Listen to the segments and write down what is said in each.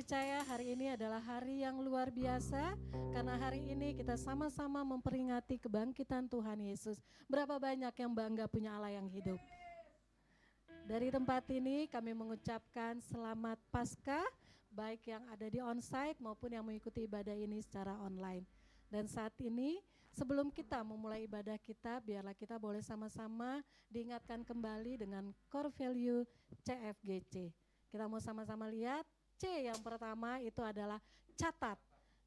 percaya hari ini adalah hari yang luar biasa karena hari ini kita sama-sama memperingati kebangkitan Tuhan Yesus. Berapa banyak yang bangga punya Allah yang hidup? Dari tempat ini kami mengucapkan selamat Paskah baik yang ada di onsite maupun yang mengikuti ibadah ini secara online. Dan saat ini sebelum kita memulai ibadah kita, biarlah kita boleh sama-sama diingatkan kembali dengan core value CFGC. Kita mau sama-sama lihat. C yang pertama itu adalah catat.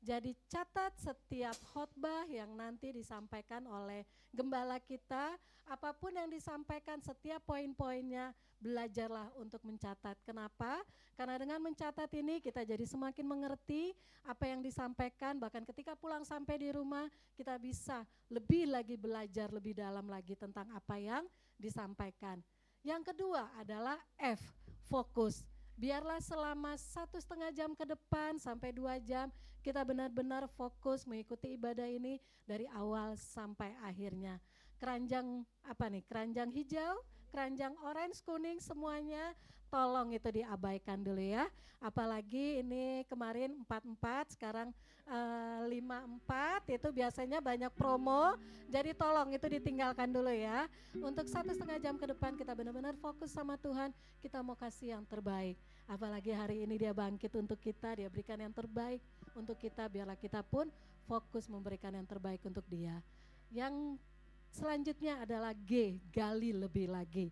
Jadi catat setiap khotbah yang nanti disampaikan oleh gembala kita, apapun yang disampaikan setiap poin-poinnya belajarlah untuk mencatat. Kenapa? Karena dengan mencatat ini kita jadi semakin mengerti apa yang disampaikan, bahkan ketika pulang sampai di rumah kita bisa lebih lagi belajar lebih dalam lagi tentang apa yang disampaikan. Yang kedua adalah F, fokus. Biarlah selama 1,5 jam ke depan sampai 2 jam kita benar-benar fokus mengikuti ibadah ini dari awal sampai akhirnya. Keranjang apa nih? Keranjang hijau, keranjang orange, kuning semuanya tolong itu diabaikan dulu ya. Apalagi ini kemarin 44, sekarang 54 itu biasanya banyak promo. Jadi tolong itu ditinggalkan dulu ya. Untuk 1,5 jam ke depan kita benar-benar fokus sama Tuhan. Kita mau kasih yang terbaik. Apalagi hari ini dia bangkit untuk kita, dia berikan yang terbaik untuk kita. Biarlah kita pun fokus memberikan yang terbaik untuk dia. Yang selanjutnya adalah G, gali lebih lagi.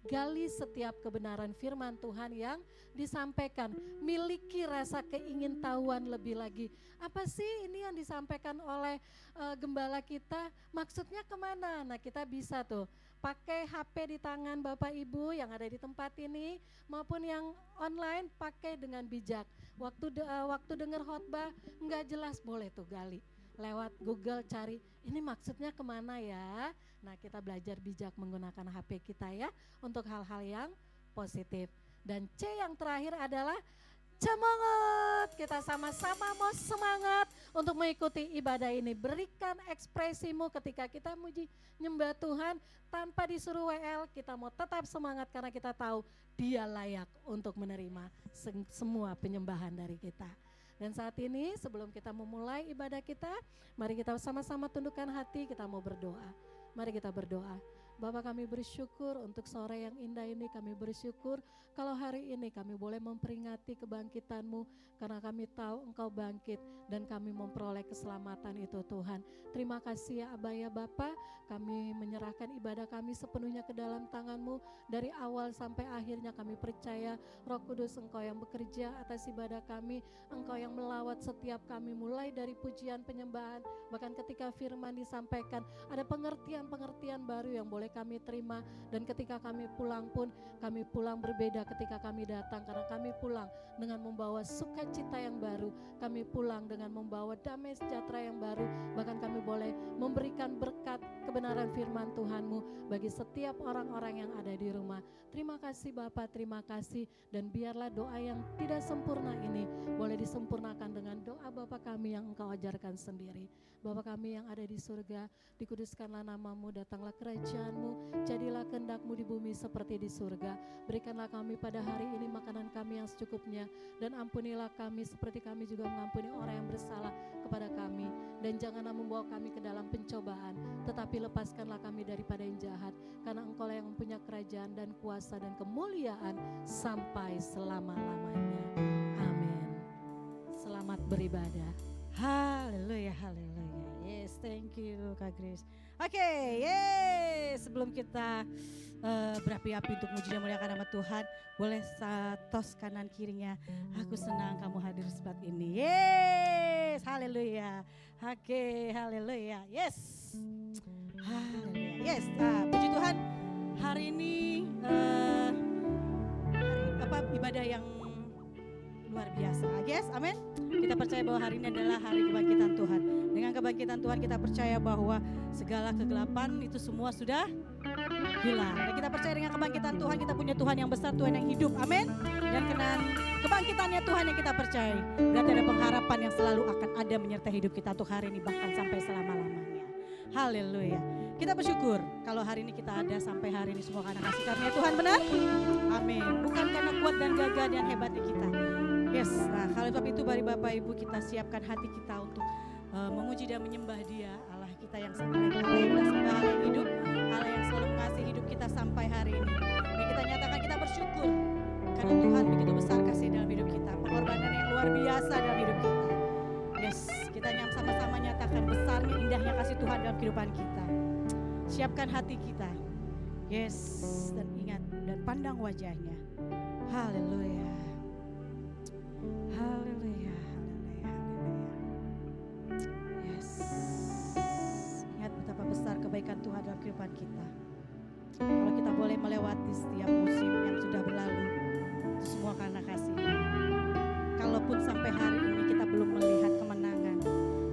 Gali setiap kebenaran firman Tuhan yang disampaikan. Miliki rasa keingintahuan lebih lagi. Apa sih ini yang disampaikan oleh gembala kita? Maksudnya kemana? Nah kita bisa tuh pakai HP di tangan Bapak Ibu yang ada di tempat ini maupun yang online, pakai dengan bijak. Waktu dengar khotbah nggak jelas boleh tuh gali. Lewat Google cari ini maksudnya kemana ya. Nah kita belajar bijak menggunakan HP kita ya untuk hal-hal yang positif. Dan C yang terakhir adalah semangat. Kita sama-sama mau semangat untuk mengikuti ibadah ini. Berikan ekspresimu ketika kita muji nyembah Tuhan tanpa disuruh WL. Kita mau tetap semangat karena kita tahu dia layak untuk menerima semua penyembahan dari kita. Dan saat ini sebelum kita memulai ibadah kita, mari kita sama-sama tundukkan hati, kita mau berdoa. Mari kita berdoa. Bapa kami bersyukur untuk sore yang indah ini, kami bersyukur kalau hari ini kami boleh memperingati kebangkitan-Mu karena kami tahu Engkau bangkit dan kami memperoleh keselamatan itu Tuhan. Terima kasih ya Aba ya Bapa, kami menyerahkan ibadah kami sepenuhnya ke dalam tangan-Mu. Dari awal sampai akhirnya kami percaya Roh Kudus Engkau yang bekerja atas ibadah kami, Engkau yang melawat setiap kami mulai dari pujian penyembahan, bahkan ketika firman disampaikan ada pengertian-pengertian baru yang boleh kami terima. Dan ketika kami pulang pun kami pulang berbeda ketika kami datang, karena kami pulang dengan membawa sukacita yang baru, kami pulang dengan membawa damai sejahtera yang baru, bahkan kami boleh memberikan berkat kebenaran firman Tuhan-Mu bagi setiap orang-orang yang ada di rumah. Terima kasih Bapa, terima kasih, dan biarlah doa yang tidak sempurna ini boleh disempurnakan dengan doa Bapa kami yang Engkau ajarkan sendiri. Bapa kami yang ada di surga, dikuduskanlah nama-Mu, datanglah kerajaan-Mu, jadilah kehendak-Mu di bumi seperti di surga. Berikanlah kami pada hari ini makanan kami yang secukupnya, dan ampunilah kami seperti kami juga mengampuni orang yang bersalah kepada kami. Dan janganlah membawa kami ke dalam pencobaan, tetapi lepaskanlah kami daripada yang jahat, karena Engkau yang mempunyai kerajaan dan kuasa dan kemuliaan sampai selama-lamanya. Amin. Selamat beribadah. Haleluya, haleluya. Yes, thank you Kak Grace. Oke, yes. Sebelum kita berapi-api untuk muji dan muliakan nama Tuhan, boleh tos kanan kirinya. Aku senang kamu hadir di tempat ini. Yes, haleluya. Oke, haleluya. Yes. Haleluya. Yes, puji Tuhan. Hari ini ibadah yang luar biasa. Yes, amin. Kita percaya bahwa hari ini adalah hari kebangkitan Tuhan. Dengan kebangkitan Tuhan kita percaya bahwa segala kegelapan itu semua sudah hilang. Dan kita percaya dengan kebangkitan Tuhan, kita punya Tuhan yang besar, Tuhan yang hidup. Amin. Dan dengan kebangkitannya Tuhan yang kita percaya, berarti ada pengharapan yang selalu akan ada menyertai hidup kita untuk hari ini, bahkan sampai selama-lamanya. Haleluya. Kita bersyukur kalau hari ini kita ada sampai hari ini semua karena kasih karunia Tuhan, benar? Amin. Bukan karena kuat dan gagah dan hebatnya kita. Yes, nah kalau sebab itu mari Bapak Ibu kita siapkan hati kita untuk memuji dan menyembah Dia, Allah kita yang Allah yang kita sembah, Allah yang hidup, Allah yang selalu mengasihi hidup kita sampai hari ini. Dan kita nyatakan kita bersyukur karena Tuhan begitu besar kasih dalam hidup kita, pengorbanan yang luar biasa dalam hidup kita. Yes, kita sama-sama nyatakan besarnya, indahnya kasih Tuhan dalam kehidupan kita. Siapkan hati kita, yes, dan ingat dan pandang wajahnya. Haleluya. Haleluya, haleluya, haleluya. Yes. Ingat betapa besar kebaikan Tuhan dalam kehidupan kita. Kalau kita boleh melewati setiap musim yang sudah berlalu, itu semua karena kasih-Nya. Kalaupun sampai hari ini kita belum melihat kemenangan,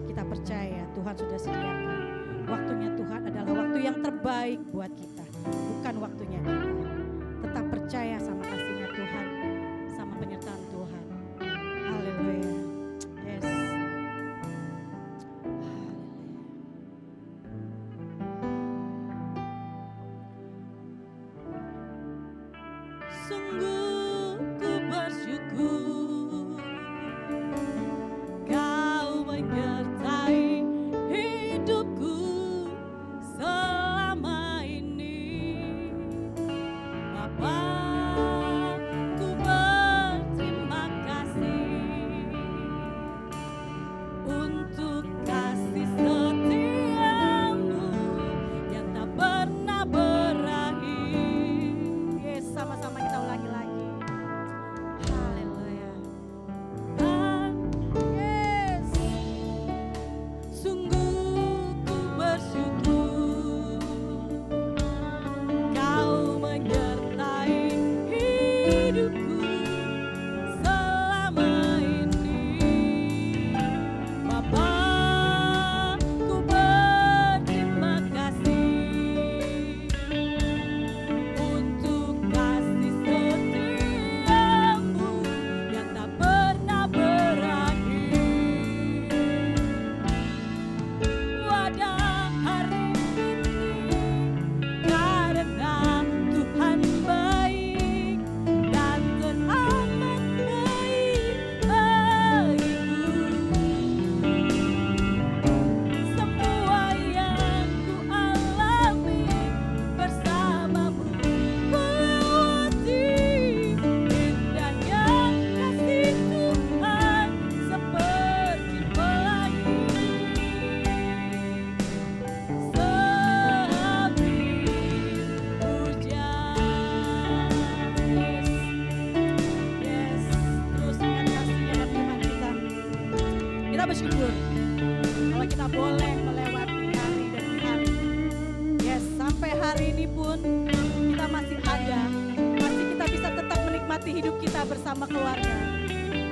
kita percaya Tuhan sudah sediakan. Waktunya Tuhan adalah waktu yang terbaik buat kita, bukan waktunya kita. Tetap percaya sama kasih-Nya Tuhan, sama penyertaan Tuhan. Haleluya. Yes. Haleluya. Sungguh ku bersyukur Kau menyertai hidupku selama ini, Bapa. Ku berterima kasih untuk kasih setiamu yang tak pernah berakhir. Yes, sama-sama kita ulangi lagi. Haleluya. Yes. Sungguh ku bersyukur Kau menyertai hidupku selama ini, Bapa. Ku berterima kasih untuk kasih setiamu yang tak pernah berakhir. Pada hari ini karena Tuhan baik dan teramat baik bagiku. Semua yang ku alami bersamamu melewati indahnya kasih Tuhan seperti pelangi sehabis hujan. Yes, terus ingat kasih-Nya dalam kehidupan kita. Kita bersyukur kalau kita boleh melewati hari demi hari. Yes, sampai hari ini pun kita masih ada, masih kita bisa tetap menikmati hidup kita bersama keluarga,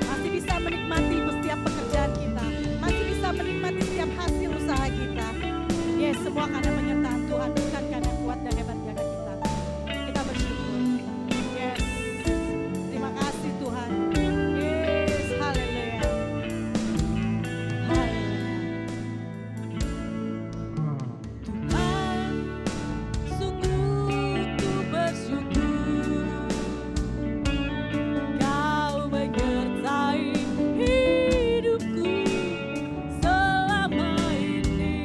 masih bisa menikmati setiap pekerjaan kita, masih bisa menikmati setiap hasil usaha kita. Yes, semua karena penyertaan Tuhan, bukan karena kuat dan hebatnya kita. Kita bersyukur. Yes, terima kasih Tuhan. Yes, haleluya. Haleluya. Tuhan, sungguh ku bersyukur Kau menyertai hidupku selama ini,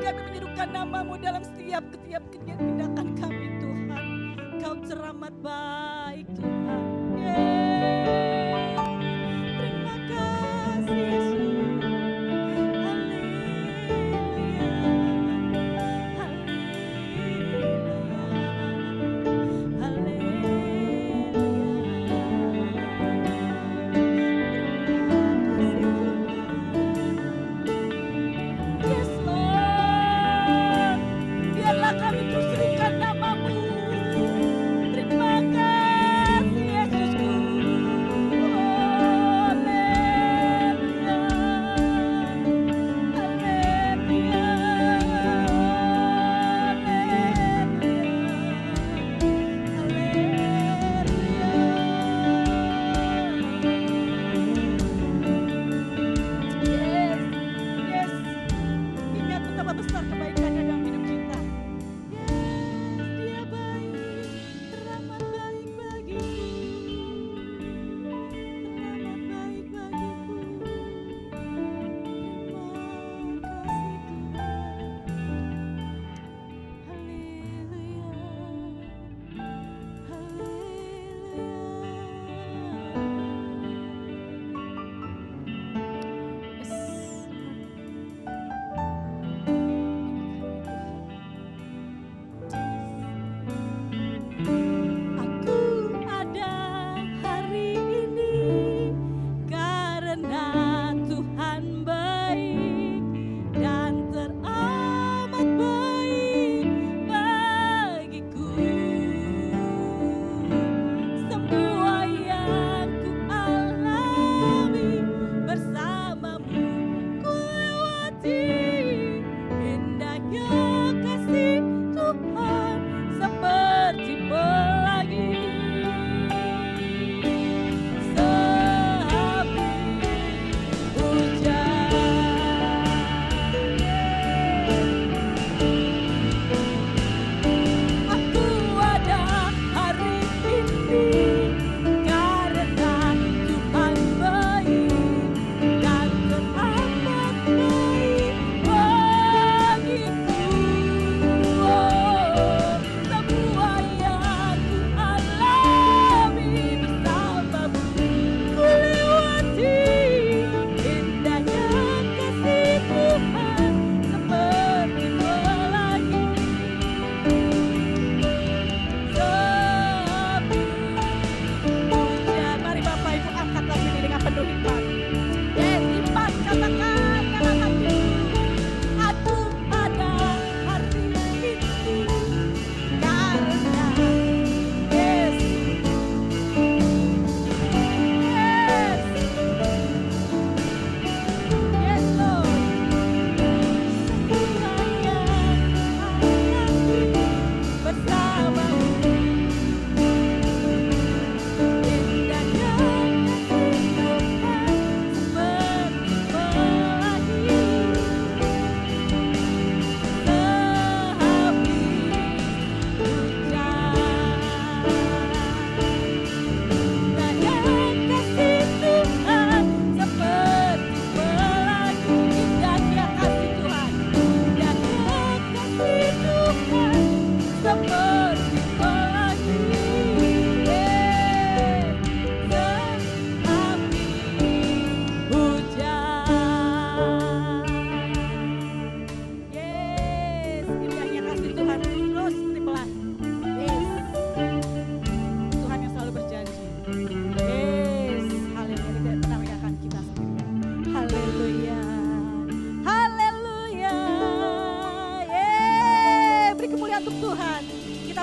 kami menyerukan nama-Mu dalam setiap tindakan kami Tuhan. Kau teramat baik Tuhan. Yeay. Terima kasih Yesus.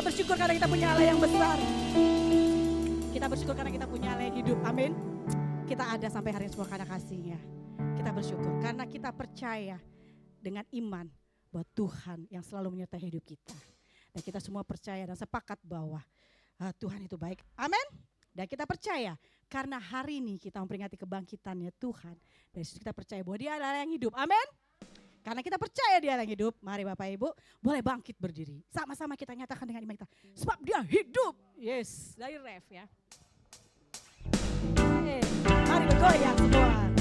bersyukur karena kita punya Allah yang besar. Kita bersyukur karena kita punya Allah yang hidup. Amin. Kita ada sampai hari ini semua karena kasih-Nya. Kita bersyukur karena kita percaya dengan iman bahwa Tuhan yang selalu menyertai hidup kita. Dan kita semua percaya dan sepakat bahwa Tuhan itu baik. Amin. Dan kita percaya karena hari ini kita memperingati kebangkitannya Tuhan. Dan kita percaya bahwa Dia adalah yang hidup. Amin. Karena kita percaya Dia yang hidup. Mari Bapak Ibu boleh bangkit berdiri. Sama-sama kita nyatakan dengan iman kita. Sebab Dia hidup. Yes, dari ref ya. Mari bergoyang semua.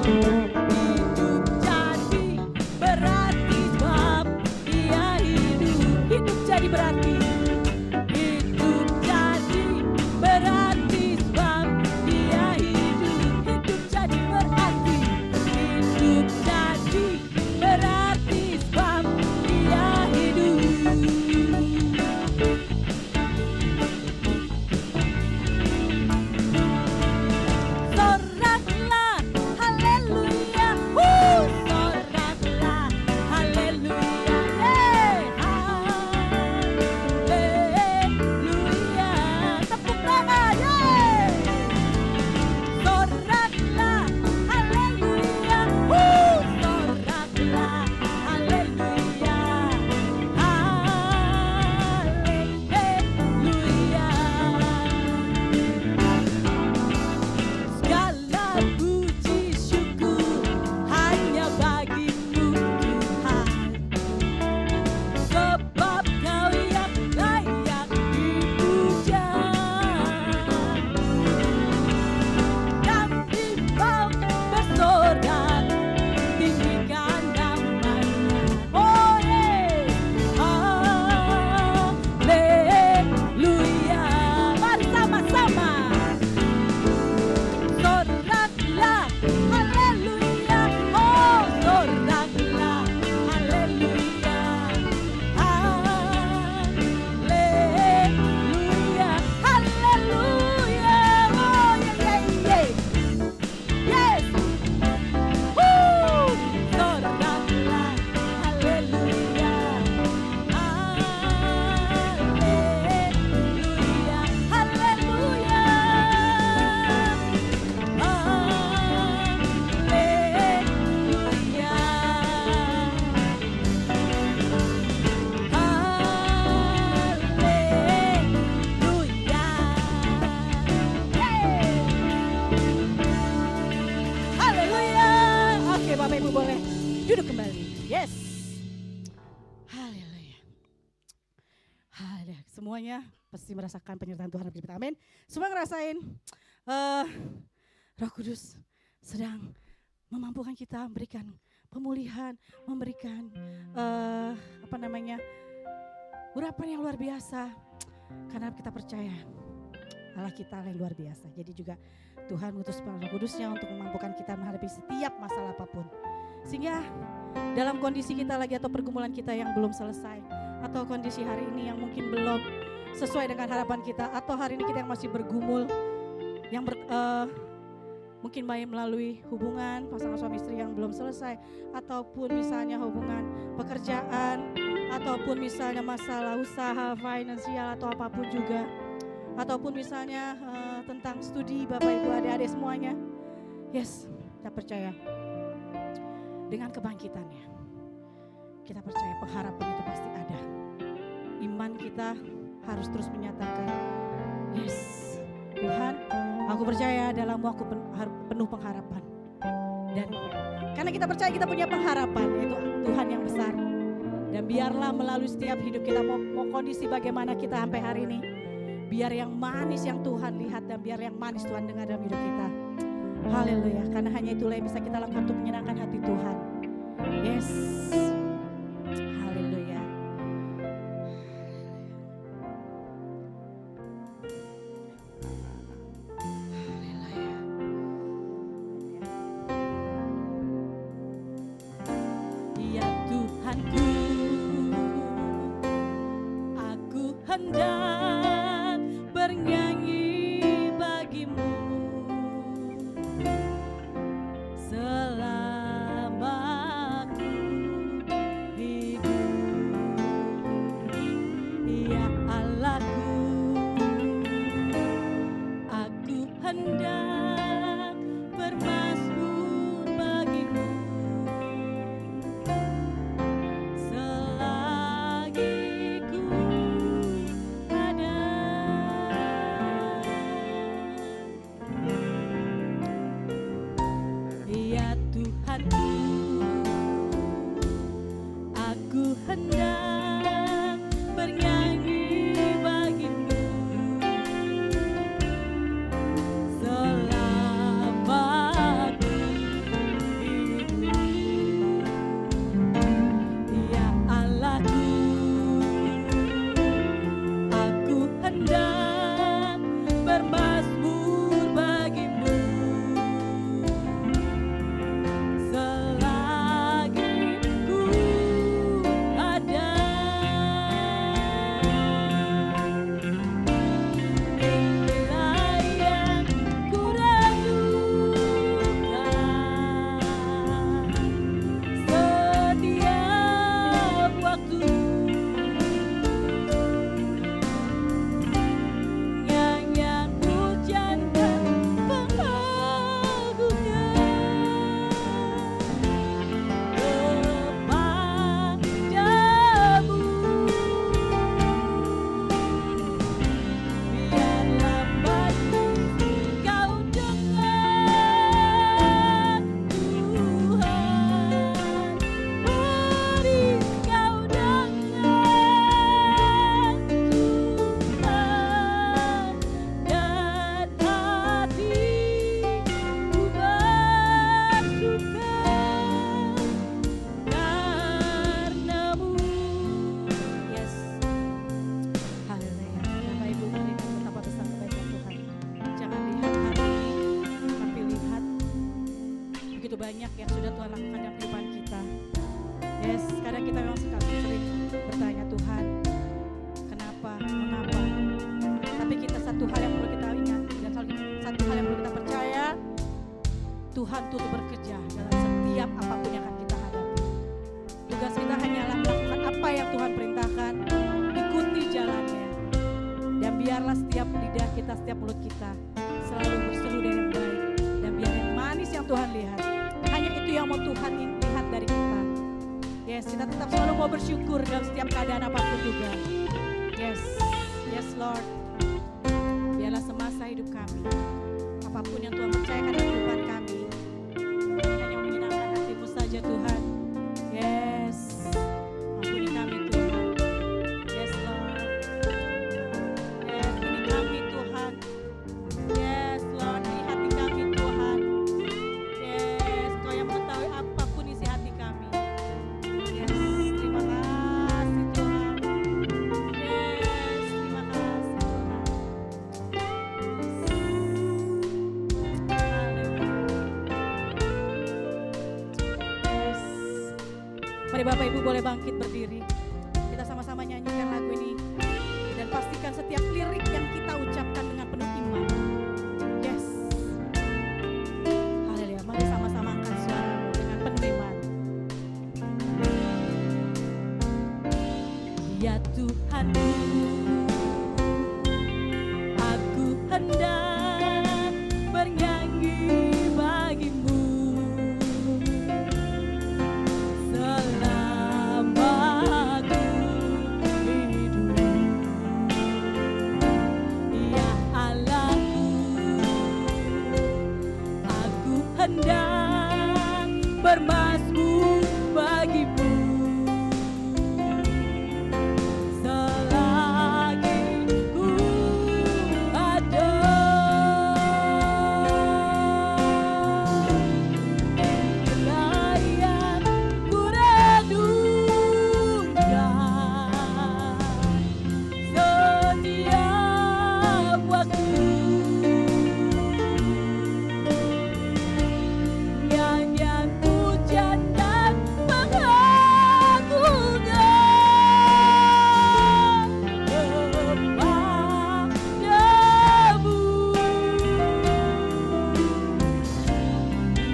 Hidup jadi berarti sebab dia hidup. Hidup jadi berarti. Hidup jadi berarti sebab dia hidup. Hidup jadi berarti. Hidup jadi berarti sebab dia hidup. Soraklah haleluya, soraklah haleluya, haleluya, tepuk tangan, soraklah haleluya, soraklah haleluya, haleluya. Segala puji syukur hanya bagimu Tuhan, sebab Kau yang layak dipuja. Kami mau bersorak, tinggikan namanya. Oh haleluya. Mari sama-sama. Soraklah haleluya, soraklah haleluya, haleluya, haleluya. Yes, soraklah haleluya, haleluya, haleluya. Haleluya, haleluya, haleluya. Oke, Bapak Ibu boleh duduk kembali. Yes, haleluya. Ada semuanya pasti merasakan penyertaan Tuhan. Amin. Semua ngerasain Roh Kudus sedang memampukan kita, memberikan pemulihan, memberikan urapan yang luar biasa. Karena kita percaya Allah kita yang luar biasa. Jadi juga Tuhan mengutus Roh Kudusnya untuk memampukan kita menghadapi setiap masalah apapun. Sehingga dalam kondisi kita lagi atau pergumulan kita yang belum selesai, atau kondisi hari ini yang mungkin belum sesuai dengan harapan kita, atau hari ini kita yang masih bergumul, yang mungkin baik melalui hubungan pasangan suami istri yang belum selesai, ataupun misalnya hubungan pekerjaan, ataupun misalnya masalah usaha, finansial atau apapun juga, ataupun misalnya tentang studi Bapak Ibu adik-adik semuanya. Yes, kita percaya dengan kebangkitannya. Kita percaya pengharapan itu pasti ada. Iman kita harus terus menyatakan, yes Tuhan, aku percaya dalam-Mu aku penuh pengharapan. Dan karena kita percaya kita punya pengharapan, yaitu Tuhan yang besar. Dan biarlah melalui setiap hidup kita, mau kondisi bagaimana kita sampai hari ini, biar yang manis yang Tuhan lihat dan biar yang manis Tuhan dengar dalam hidup kita. Haleluya, karena hanya itulah yang bisa kita lakukan untuk menyenangkan hati Tuhan. Yes, haleluya. Ya Tuhanku, aku hendak bernyanyi bagimu selama aku hidup. Ya Allahku, aku hendak bermazmur bagimu selagi ku ada. Ya Tuhanku, aku hendak bernyanyi bagimu selama aku banyak yang sudah Tuhan lakukan dalam kehidupan kita. Yes, kadang kita memang sering bertanya, Tuhan, kenapa, mengapa? Tapi kita satu hal yang perlu kita ingat dan satu hal yang perlu kita percaya, Tuhan turut bekerja dalam setiap apapun yang akan kita hadapi. Tugas kita hanyalah melakukan apa yang Tuhan perintahkan, ikuti jalannya. Dan biarlah setiap lidah kita, setiap mulut kita selalu berseru dengan yang baik. Dan biar yang manis yang Tuhan lihat, hanya itu yang mau Tuhan lihat dari kita. Yes, kita tetap selalu mau bersyukur dalam setiap keadaan apapun juga. Yes, yes Lord. Biarlah semasa hidup kami, apapun yang Tuhan percayakan dalam kehidupan kami, hanya menyenangkan hati-Mu saja Tuhan. Yes, ampuni kami Tuhan. Yes Lord. Yes, ini kami Tuhan. Yes Lord, ini hati kami Tuhan. Yes, Kau yang mengetahui apapun isi hati kami. Yes, terima kasih Tuhan. Yes, terima kasih Tuhan. Yes. Mari Bapak Ibu boleh bangkit berdiri. Kita sama-sama nyanyikan lagu ini. Dan pastikan setiap lirik yang kita ucapkan dengan penuh iman. Yes. Haleluya. Mari sama-sama angkat suaramu dengan penuh iman. Ya Tuhanku, aku hendak bernyanyi bagi-Mu selama aku hidup. Ya Allahku, aku hendak bermazmur bagi-Mu selagi ku ada. Inilah yang ku renungkan setiap waktu. Nyanyian pujian dan pengagungan kepadamu.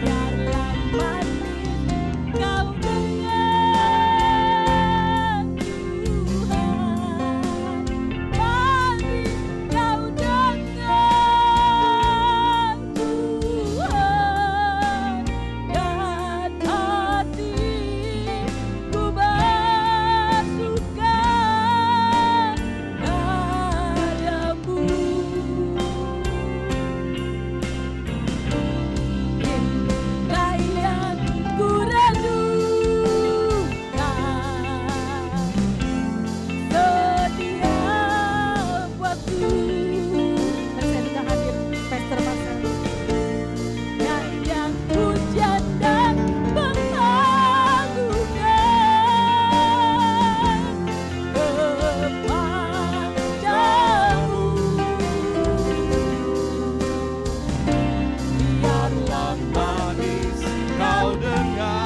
Biarlah manis kau dengar Tuhan, manis kau dengar Tuhan, dan hatiku bersuka padamu. Inilah yang ku renungkan setiap waktu. Dan saya sudah hadir Pastor Marcel. Nyanyian pujian dan pengagungan kepadamu. Biarlah Manis kau dengar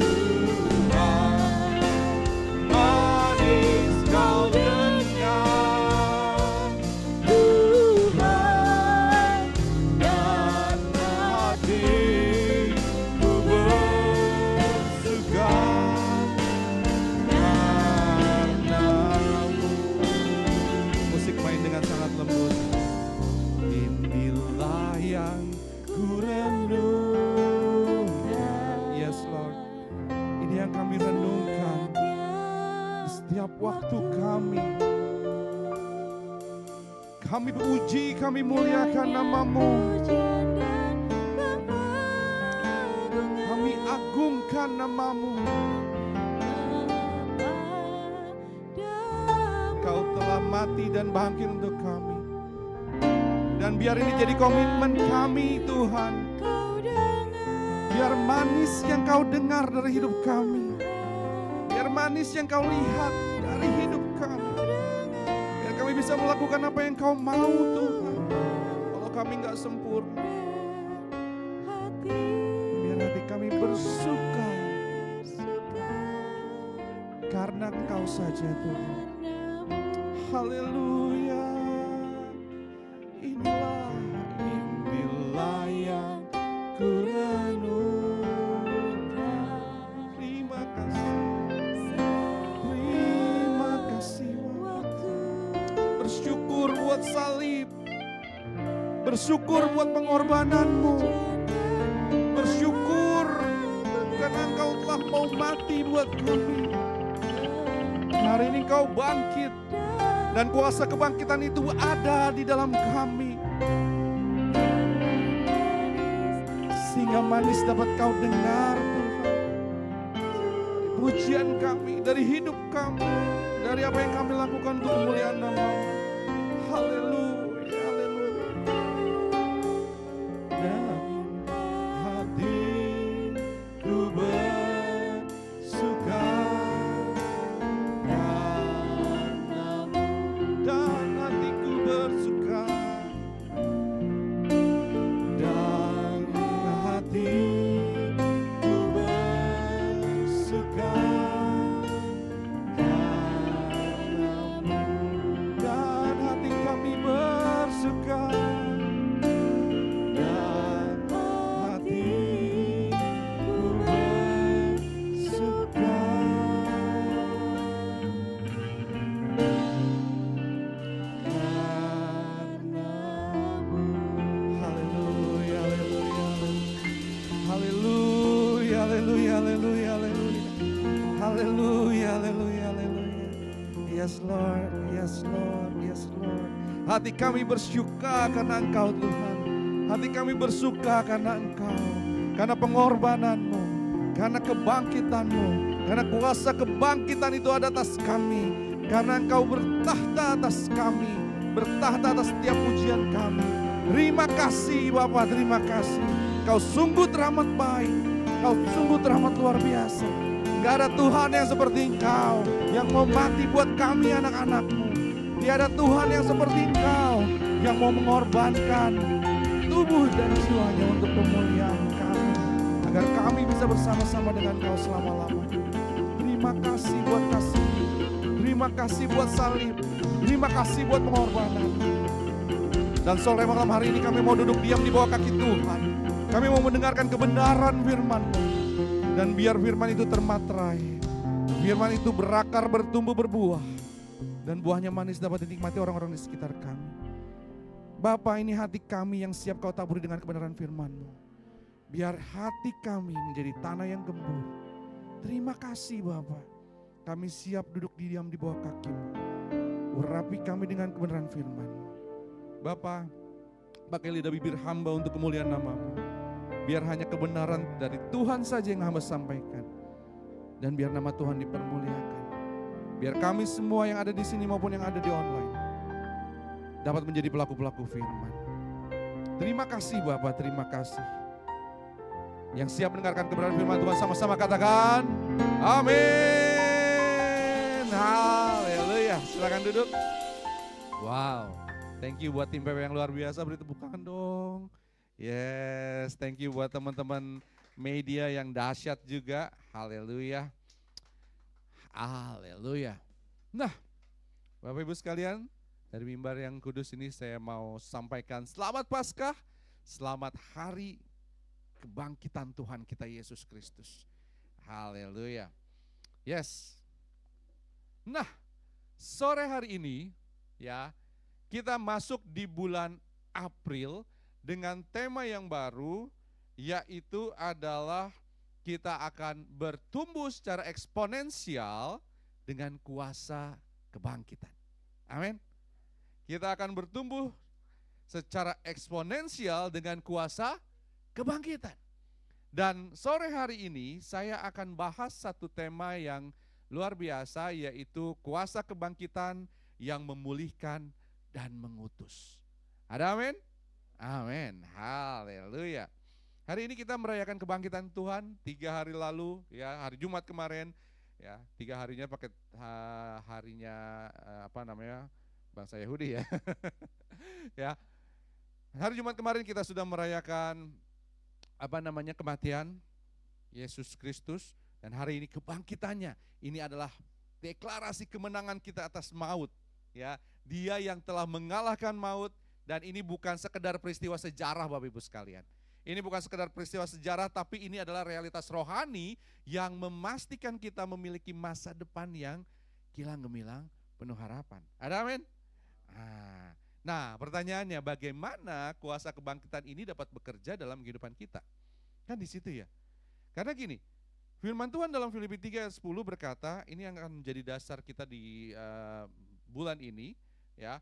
Tuhan, manis kau dengar Tuhan, dan hatiku bersuka karenamu. Musik main dengan sangat lembut. Inilah yang ku renungkan. Yes Lord, ini yang kami renungkan di setiap waktu kami. Kami puji, kami muliakan nama-Mu. Kami agungkan nama-Mu. Kau telah mati dan bangkit untuk kami. Dan biar ini jadi komitmen kami Tuhan. Biar manis yang Kau dengar dari hidup kami. Biar manis yang Kau lihat dari hidup kami. Biar kami bisa melakukan apa yang Kau mau Tuhan. Kalau kami nggak sempurna, bersuka karena Engkau saja Tuhan. Haleluya. Inilah yang ku renungkan. Terima kasih waktu. Bersyukur buat salib, bersyukur buat pengorbananmu, bersyukur karena Engkau telah mau mati buat kami. Hari ini Engkau bangkit dan kuasa kebangkitan itu ada di dalam kami, sehingga manis dapat Kau dengar Tuhan. Dari pujian kami, dari hidup kami, dari apa yang kami lakukan untuk kemuliaan nama-Mu. Haleluya, haleluya. Dan hatiku bersuka karena-Mu, dan hatiku bersuka, dan hatiku bersuka karena-Mu, dan hati kami bersuka, dan hatiku bersuka karena-Mu. Haleluya, haleluya, haleluya, haleluya, haleluya, haleluya, haleluya, haleluya, haleluya. Yes Lord, yes Lord, yes Lord. Hati kami bersuka karena Engkau Tuhan. Hati kami bersuka karena Engkau, karena pengorbanan-Mu, karena kebangkitan-Mu, karena kuasa kebangkitan itu ada atas kami, karena Engkau bertahta atas kami, bertahta atas setiap pujian kami. Terima kasih Bapa, terima kasih. Kau sungguh teramat baik, Kau sungguh teramat luar biasa. Gak ada Tuhan yang seperti Engkau, yang mau mati buat kami anak-anak-Mu. Tiada Tuhan yang seperti Engkau, yang mau mengorbankan tubuh dan jiwanya untuk pemulihan kami, agar kami bisa bersama-sama dengan Kau selama-lamanya. Terima kasih buat kasih, terima kasih buat salib, terima kasih buat pengorbanan. Dan sore malam hari ini kami mau duduk diam di bawah kaki Tuhan. Kami mau mendengarkan kebenaran firman-Mu. Dan biar firman itu termaterai, firman itu berakar, bertumbuh, berbuah, dan buahnya manis dapat dinikmati orang-orang di sekitar kami. Bapa, ini hati kami yang siap Kau taburi dengan kebenaran firman-Mu. Biar hati kami menjadi tanah yang gembur. Terima kasih Bapa, kami siap duduk diam di bawah kaki-Mu. Urapi kami dengan kebenaran firman-Mu. Bapa, pakai lidah bibir hamba untuk kemuliaan nama-Mu. Biar hanya kebenaran dari Tuhan saja yang hamba sampaikan. Dan biar nama Tuhan dipermuliakan. Biar kami semua yang ada di sini maupun yang ada di online dapat menjadi pelaku-pelaku firman. Terima kasih Bapak, terima kasih. Yang siap mendengarkan kebenaran firman Tuhan sama-sama katakan amin. Haleluya. Silakan duduk. Wow. Thank you buat tim PW yang luar biasa. Beri tepuk tangan dong. Yes, thank you buat teman-teman media yang dahsyat juga. Haleluya. Haleluya. Nah, Bapak Ibu sekalian, dari mimbar yang kudus ini saya mau sampaikan selamat Paskah, selamat hari kebangkitan Tuhan kita Yesus Kristus. Haleluya. Yes. Nah, sore hari ini ya, kita masuk di bulan April dengan tema yang baru, yaitu adalah kita akan bertumbuh secara eksponensial dengan kuasa kebangkitan. Amin. Kita akan bertumbuh secara eksponensial dengan kuasa kebangkitan. Dan sore hari ini saya akan bahas satu tema yang luar biasa, yaitu kuasa kebangkitan yang memulihkan dan mengutus. Ada amin? Amin, haleluya. Hari ini kita merayakan kebangkitan Tuhan 3 hari lalu, ya hari Jumat kemarin, ya 3 harinya pakai harinya bangsa Yahudi ya. Ya, hari Jumat kemarin kita sudah merayakan kematian Yesus Kristus, dan hari ini kebangkitannya. Ini adalah deklarasi kemenangan kita atas maut. Ya, Dia yang telah mengalahkan maut, dan ini bukan sekedar peristiwa sejarah Bapak Ibu sekalian. Ini bukan sekedar peristiwa sejarah, tapi ini adalah realitas rohani yang memastikan kita memiliki masa depan yang kilang gemilang penuh harapan. Ada amin? Nah, pertanyaannya, bagaimana kuasa kebangkitan ini dapat bekerja dalam kehidupan kita? Kan di situ ya. Karena gini, firman Tuhan dalam Filipi 3 ayat 10 berkata, ini yang akan menjadi dasar kita di bulan ini, ya.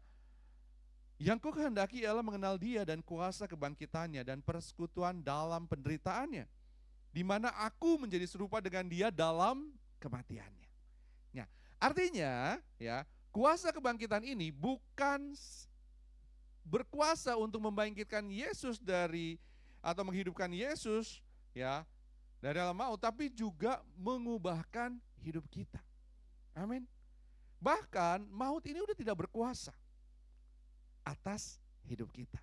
Yang ku kehendaki ialah mengenal Dia dan kuasa kebangkitannya dan persekutuan dalam penderitaannya, di mana aku menjadi serupa dengan Dia dalam kematiannya. Nah, artinya ya, kuasa kebangkitan ini bukan berkuasa untuk membangkitkan Yesus atau menghidupkan Yesus ya dari dalam maut, tapi juga mengubahkan hidup kita. Amin. Bahkan maut ini udah tidak berkuasa atas hidup kita.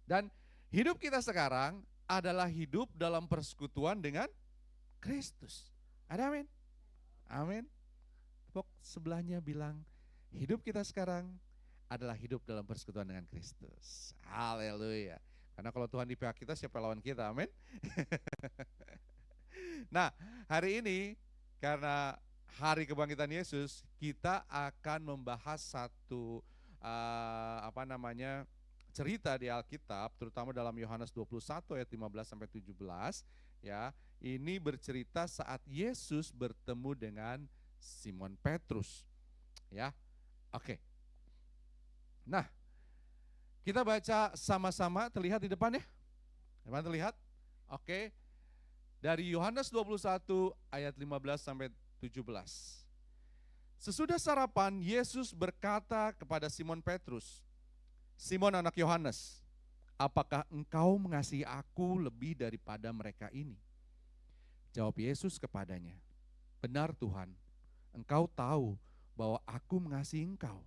Dan hidup kita sekarang adalah hidup dalam persekutuan dengan Kristus. Ada amin? Amin. Tepuk sebelahnya bilang, hidup kita sekarang adalah hidup dalam persekutuan dengan Kristus. Haleluya. Karena kalau Tuhan di pihak kita, siapa lawan kita? Amin. Nah, hari ini karena hari kebangkitan Yesus, kita akan membahas satu cerita di Alkitab, terutama dalam Yohanes 21 ayat 15 sampai 17 ya. Ini bercerita saat Yesus bertemu dengan Simon Petrus. Ya. Oke. Nah, kita baca sama-sama, terlihat di depan ya? Depan terlihat? Oke. Dari Yohanes 21 ayat 15 sampai 17. Sesudah sarapan, Yesus berkata kepada Simon Petrus, Simon anak Yohanes, apakah engkau mengasihi aku lebih daripada mereka ini? Jawab Yesus kepadanya, benar Tuhan, engkau tahu bahwa aku mengasihi engkau.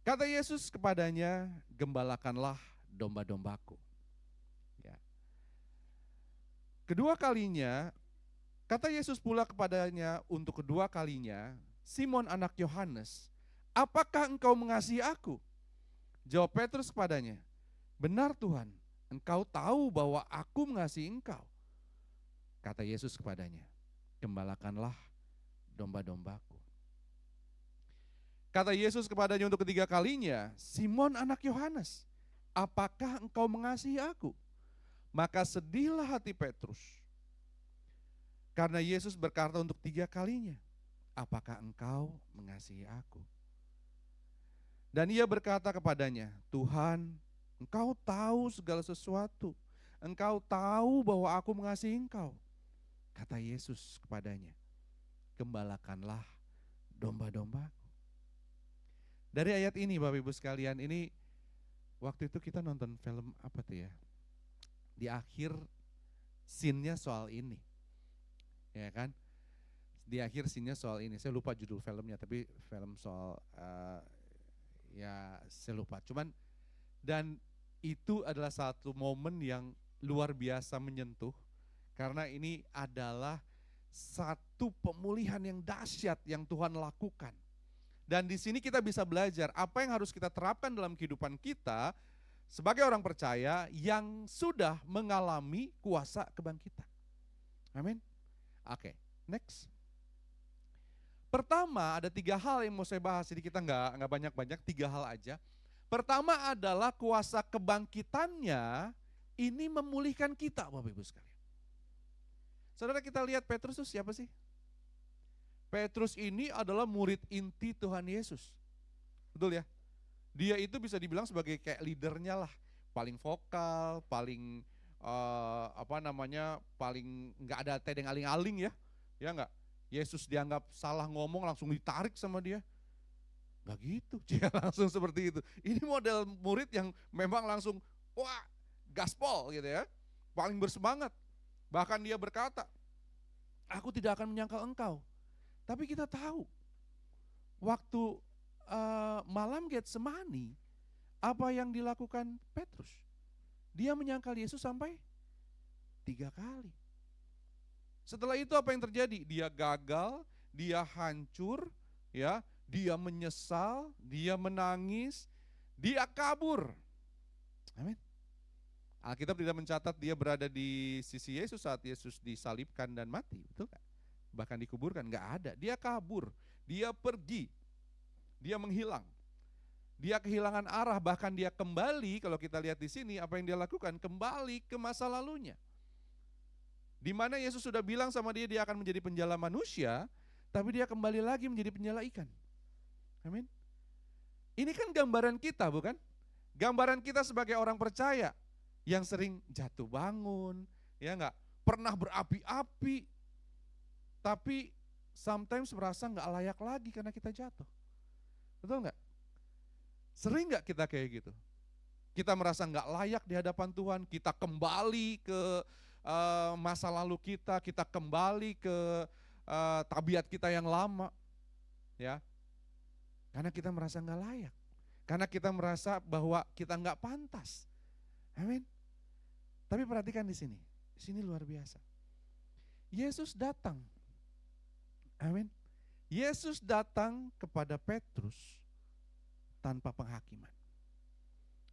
Kata Yesus kepadanya, gembalakanlah domba-dombaku. Ya. Kedua kalinya, kata Yesus pula kepadanya untuk kedua kalinya, Simon anak Yohanes, apakah engkau mengasihi aku? Jawab Petrus kepadanya, benar Tuhan, engkau tahu bahwa aku mengasihi engkau. Kata Yesus kepadanya, gembalakanlah domba-dombaku. Kata Yesus kepadanya untuk ketiga kalinya, Simon anak Yohanes, apakah engkau mengasihi aku? Maka sedihlah hati Petrus. Karena Yesus berkata untuk tiga kalinya, apakah engkau mengasihi aku? Dan ia berkata kepadanya, Tuhan, engkau tahu segala sesuatu. Engkau tahu bahwa aku mengasihi engkau. Kata Yesus kepadanya, gembalakanlah domba-dombaku. Dari ayat ini Bapak Ibu sekalian, ini waktu itu kita nonton film apa tuh ya? Di akhir scene-nya soal ini. Ya kan? Di akhir scene-nya soal ini. Saya lupa judul filmnya, tapi film soal ya saya lupa. Cuman dan itu adalah satu momen yang luar biasa menyentuh karena ini adalah satu pemulihan yang dahsyat yang Tuhan lakukan. Dan di sini kita bisa belajar apa yang harus kita terapkan dalam kehidupan kita sebagai orang percaya yang sudah mengalami kuasa kebangkitan. Amin. Oke, next. Pertama ada 3 hal yang mau saya bahas, jadi kita nggak banyak-banyak, 3 hal aja. Pertama adalah kuasa kebangkitannya ini memulihkan kita Bapak Ibu sekalian. Saudara kita lihat Petrus itu siapa sih? Petrus ini adalah murid inti Tuhan Yesus. Betul ya? Dia itu bisa dibilang sebagai kayak leadernya lah. Paling vokal, paling paling nggak ada tedeng aling-aling ya. Ya nggak? Yesus dianggap salah ngomong langsung ditarik sama dia. Nggak gitu, dia langsung seperti itu. Ini model murid yang memang langsung, wah gaspol gitu ya. Paling bersemangat. Bahkan dia berkata, aku tidak akan menyangkal engkau. Tapi kita tahu, waktu malam Getsemani, apa yang dilakukan Petrus? Dia menyangkal Yesus sampai 3 kali. Setelah itu apa yang terjadi? Dia gagal, dia hancur, ya, dia menyesal, dia menangis, dia kabur. Amin. Alkitab tidak mencatat dia berada di sisi Yesus saat Yesus disalibkan dan mati, betul gak? Bahkan dikuburkan, gak ada. Dia kabur, dia pergi, dia menghilang. Dia kehilangan arah, bahkan dia kembali, kalau kita lihat di sini apa yang dia lakukan, kembali ke masa lalunya. Di mana Yesus sudah bilang sama dia akan menjadi penjala manusia, tapi dia kembali lagi menjadi penjala ikan. Amin. Ini kan gambaran kita, bukan? Gambaran kita sebagai orang percaya yang sering jatuh bangun, ya enggak, pernah berapi-api, tapi sometimes merasa enggak layak lagi karena kita jatuh. Betul enggak? Sering enggak kita kayak gitu? Kita merasa enggak layak di hadapan Tuhan, kita kembali ke masa lalu kita kembali ke tabiat kita yang lama, ya. Karena kita merasa enggak layak, karena kita merasa bahwa kita enggak pantas. Amin. Tapi perhatikan di sini luar biasa. Yesus datang, amin. Yesus datang kepada Petrus tanpa penghakiman.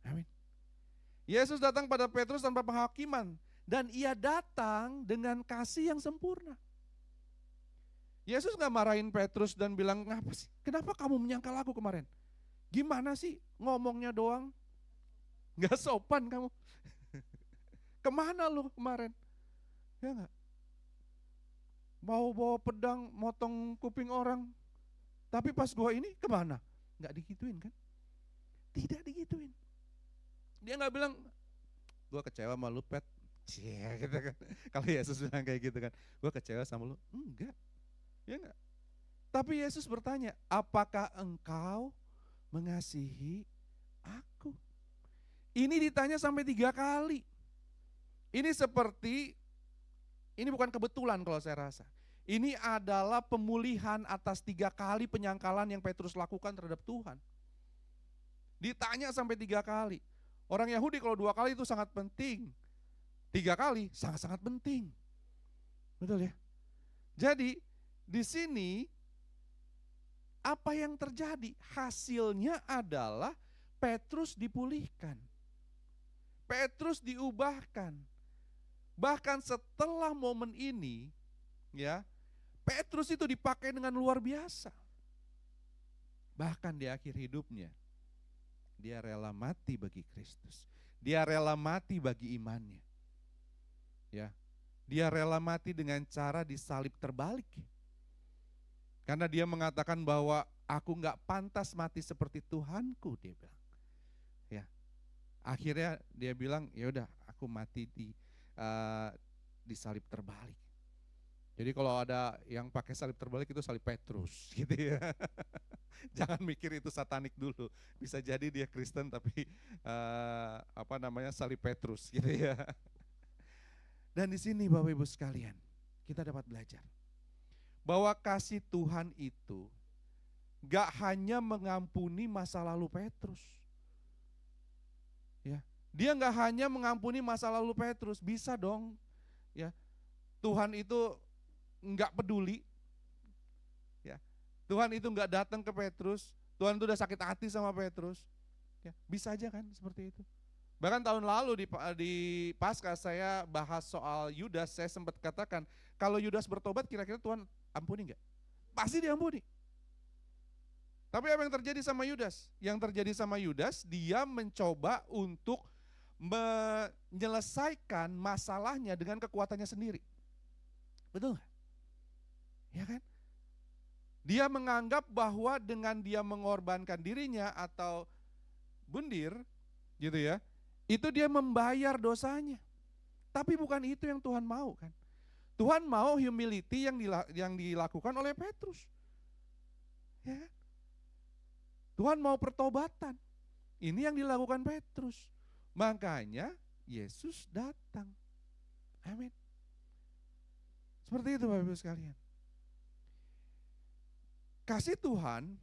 Amin. Yesus datang pada Petrus tanpa penghakiman dan ia datang dengan kasih yang sempurna. Yesus gak marahin Petrus dan bilang, "Ngapa sih? Kenapa kamu menyangkal aku kemarin? Gimana sih ngomongnya doang? Gak sopan kamu. Kemana lu kemarin? Ya gak? Mau bawa pedang motong kuping orang. Tapi pas gua ini kemana?" Gak digituin kan? Tidak digituin. Dia gak bilang, "Gua kecewa sama lu, Pet." Cie, gitu kan. Kalau Yesus bilang kayak gitu kan, "Gua kecewa sama lu." Enggak. Ya enggak? Tapi Yesus bertanya, "Apakah engkau mengasihi aku?" Ini ditanya sampai 3 kali. Ini seperti, ini bukan kebetulan kalau saya rasa. Ini adalah pemulihan atas 3 kali penyangkalan yang Petrus lakukan terhadap Tuhan. Ditanya sampai 3 kali. Orang Yahudi kalau 2 kali itu sangat penting. 3 kali sangat-sangat penting. Betul ya? Jadi di sini apa yang terjadi? Hasilnya adalah Petrus dipulihkan. Petrus diubahkan. Bahkan setelah momen ini, ya, Petrus itu dipakai dengan luar biasa. Bahkan di akhir hidupnya, dia rela mati bagi Kristus. Dia rela mati bagi imannya. Ya, dia rela mati dengan cara disalib terbalik. Karena dia mengatakan bahwa aku gak pantas mati seperti Tuhanku, dia bilang. Ya, akhirnya dia bilang, ya udah, aku mati di salib terbalik. Jadi kalau ada yang pakai salib terbalik itu salib Petrus, gitu ya. Jangan mikir itu satanik dulu. Bisa jadi dia Kristen tapi salib Petrus, gitu ya. Dan di sini Bapak Ibu sekalian, kita dapat belajar bahwa kasih Tuhan itu gak hanya mengampuni masa lalu Petrus. Ya, dia gak hanya mengampuni masa lalu Petrus, bisa dong. Ya, Tuhan itu nggak peduli, ya. Tuhan itu nggak datang ke Petrus. Tuhan itu udah sakit hati sama Petrus. Ya, bisa aja kan seperti itu. Bahkan tahun lalu di Paskah saya bahas soal Yudas, saya sempat katakan kalau Yudas bertobat kira-kira Tuhan ampuni nggak? Pasti diampuni. Tapi apa yang terjadi sama Yudas? Yang terjadi sama Yudas, dia mencoba untuk menyelesaikan masalahnya dengan kekuatannya sendiri. Betul nggak? Ya kan? Dia menganggap bahwa dengan dia mengorbankan dirinya atau bundir, gitu ya, itu dia membayar dosanya. Tapi bukan itu yang Tuhan mau kan. Tuhan mau humility yang dilakukan oleh Petrus. Ya kan? Tuhan mau pertobatan. Ini yang dilakukan Petrus. Makanya Yesus datang. Amin. Seperti itu Bapak Ibu sekalian. Kasih Tuhan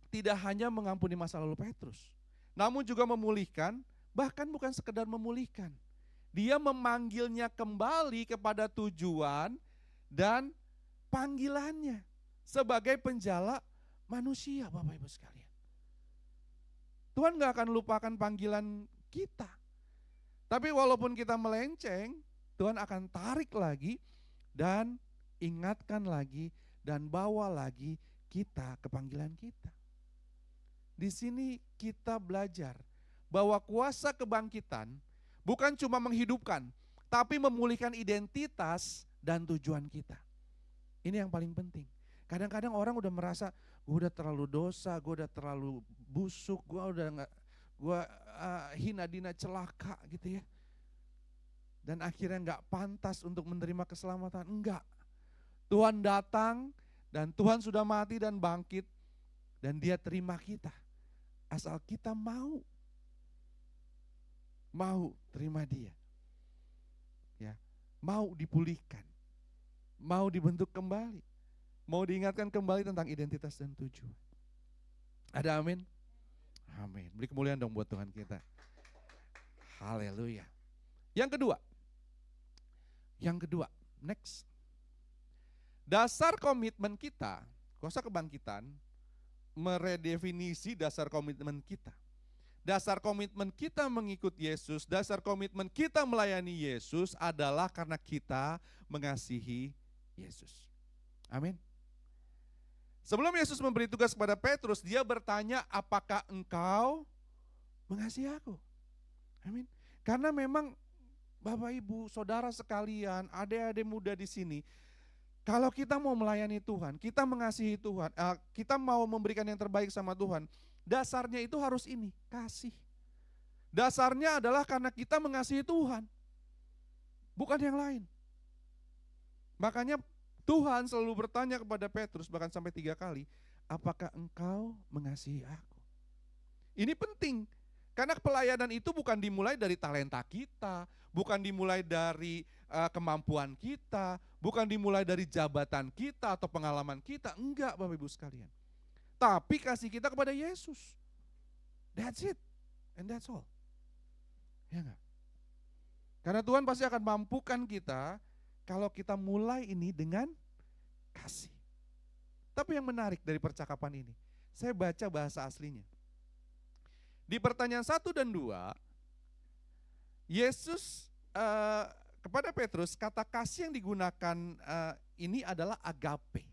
tidak hanya mengampuni masa lalu Petrus, namun juga memulihkan, bahkan bukan sekedar memulihkan. Dia memanggilnya kembali kepada tujuan dan panggilannya sebagai penjala manusia, Bapak Ibu sekalian. Tuhan gak akan lupakan panggilan kita. Tapi walaupun kita melenceng, Tuhan akan tarik lagi dan ingatkan lagi dan bawa lagi kita ke panggilan kita. Di sini kita belajar bahwa kuasa kebangkitan bukan cuma menghidupkan, tapi memulihkan identitas dan tujuan kita. Ini yang paling penting. Kadang-kadang orang udah merasa, gue udah terlalu dosa, gue udah terlalu busuk, gue hina dina celaka gitu ya. Dan akhirnya gak pantas untuk menerima keselamatan. Enggak. Tuhan datang dan Tuhan sudah mati dan bangkit dan Dia terima kita. Asal kita mau terima Dia. Ya, mau dipulihkan. Mau dibentuk kembali. Mau diingatkan kembali tentang identitas dan tujuan. Ada amin? Amin. Beri kemuliaan dong buat Tuhan kita. Haleluya. Yang kedua, next. Dasar komitmen kita, kuasa kebangkitan, meredefinisi dasar komitmen kita. Dasar komitmen kita mengikut Yesus, dasar komitmen kita melayani Yesus adalah karena kita mengasihi Yesus. Amin. Sebelum Yesus memberi tugas kepada Petrus, dia bertanya, apakah engkau mengasihi aku? Amin. Karena memang Bapak Ibu, saudara sekalian, adik-adik muda di sini, kalau kita mau melayani Tuhan, kita mengasihi Tuhan, kita mau memberikan yang terbaik sama Tuhan, dasarnya itu harus ini, kasih. Dasarnya adalah karena kita mengasihi Tuhan, bukan yang lain. Makanya Tuhan selalu bertanya kepada Petrus, bahkan sampai 3 kali, apakah engkau mengasihi aku? Ini penting, karena pelayanan itu bukan dimulai dari talenta kita, bukan dimulai dari kemampuan kita, bukan dimulai dari jabatan kita atau pengalaman kita, enggak Bapak Ibu sekalian. Tapi kasih kita kepada Yesus. That's it, and that's all. Ya enggak? Karena Tuhan pasti akan mampukan kita kalau kita mulai ini dengan kasih. Tapi yang menarik dari percakapan ini, saya baca bahasa aslinya. Di pertanyaan 1 dan 2, Yesus kepada Petrus, kata kasih yang digunakan ini adalah agape.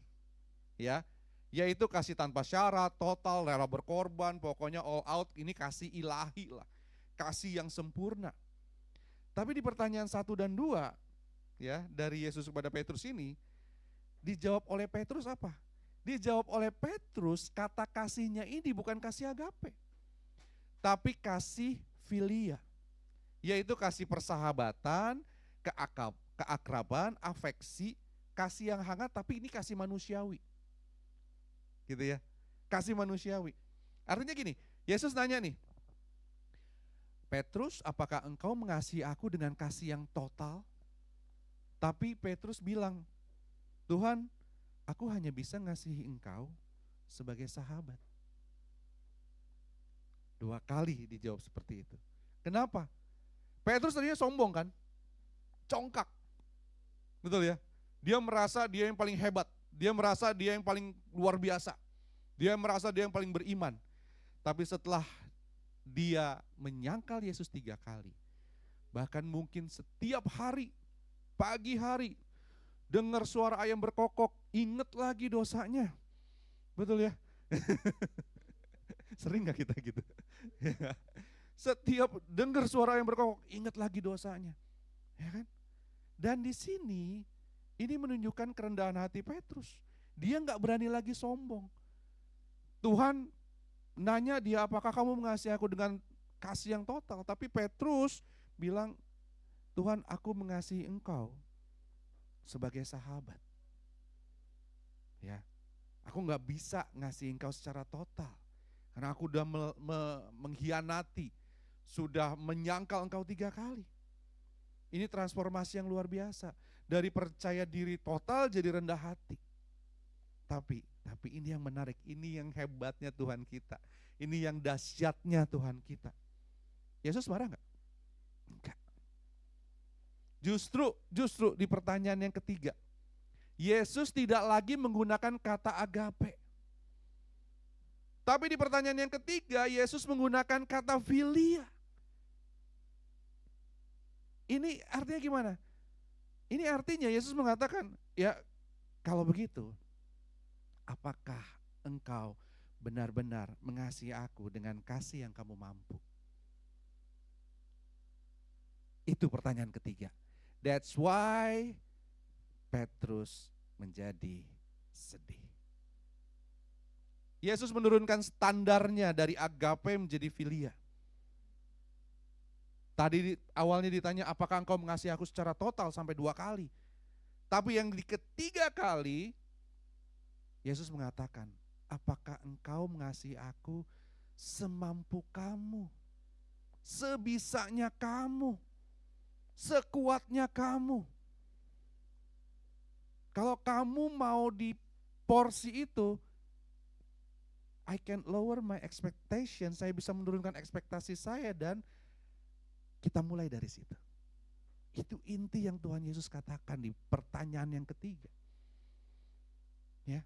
Ya, yaitu kasih tanpa syarat, total, rela berkorban, pokoknya all out, ini kasih ilahi lah. Kasih yang sempurna. Tapi di pertanyaan 1 dan 2, ya, dari Yesus kepada Petrus ini, dijawab oleh Petrus apa? Dijawab oleh Petrus, kata kasihnya ini bukan kasih agape, tapi kasih filia, yaitu kasih persahabatan, keakraban, afeksi, kasih yang hangat, tapi ini kasih manusiawi. Gitu ya, kasih manusiawi. Artinya gini, Yesus nanya nih, Petrus, apakah engkau mengasihi aku dengan kasih yang total? Tapi Petrus bilang, Tuhan, aku hanya bisa ngasihi engkau sebagai sahabat. 2 kali dijawab seperti itu. Kenapa? Petrus tadinya sombong kan? Congkak. Betul ya? Dia merasa dia yang paling hebat. Dia merasa dia yang paling luar biasa. Dia merasa dia yang paling beriman. Tapi setelah dia menyangkal Yesus 3 kali. Bahkan mungkin setiap hari, pagi hari, dengar suara ayam berkokok, ingat lagi dosanya. Betul ya? Sering gak kita gitu? Setiap dengar suara ayam berkokok, ingat lagi dosanya. Ya kan? Dan di sini, ini menunjukkan kerendahan hati Petrus. Dia gak berani lagi sombong. Tuhan nanya dia, apakah kamu mengasihi aku dengan kasih yang total? Tapi Petrus bilang, Tuhan, aku mengasihi engkau sebagai sahabat. Ya, aku gak bisa ngasih engkau secara total. Karena aku udah mengkhianati, sudah menyangkal engkau 3 kali. Ini transformasi yang luar biasa. Dari percaya diri total jadi rendah hati. Tapi ini yang menarik, ini yang hebatnya Tuhan kita. Ini yang dahsyatnya Tuhan kita. Yesus marah enggak? Enggak. Justru di pertanyaan yang ketiga, Yesus tidak lagi menggunakan kata agape. Tapi di pertanyaan yang ketiga, Yesus menggunakan kata philia. Ini artinya gimana? Ini artinya Yesus mengatakan, ya kalau begitu, apakah engkau benar-benar mengasihi aku dengan kasih yang kamu mampu? Itu pertanyaan ketiga. That's why Petrus menjadi sedih. Yesus menurunkan standarnya dari agape menjadi philia. Tadi awalnya ditanya, apakah engkau mengasihi aku secara total sampai 2 kali. Tapi yang di ketiga kali, Yesus mengatakan, apakah engkau mengasihi aku semampu kamu, sebisanya kamu, sekuatnya kamu. Kalau kamu mau di porsi itu, I can lower my expectation, saya bisa menurunkan ekspektasi saya dan kita mulai dari situ. Itu inti yang Tuhan Yesus katakan di pertanyaan yang ketiga. Ya.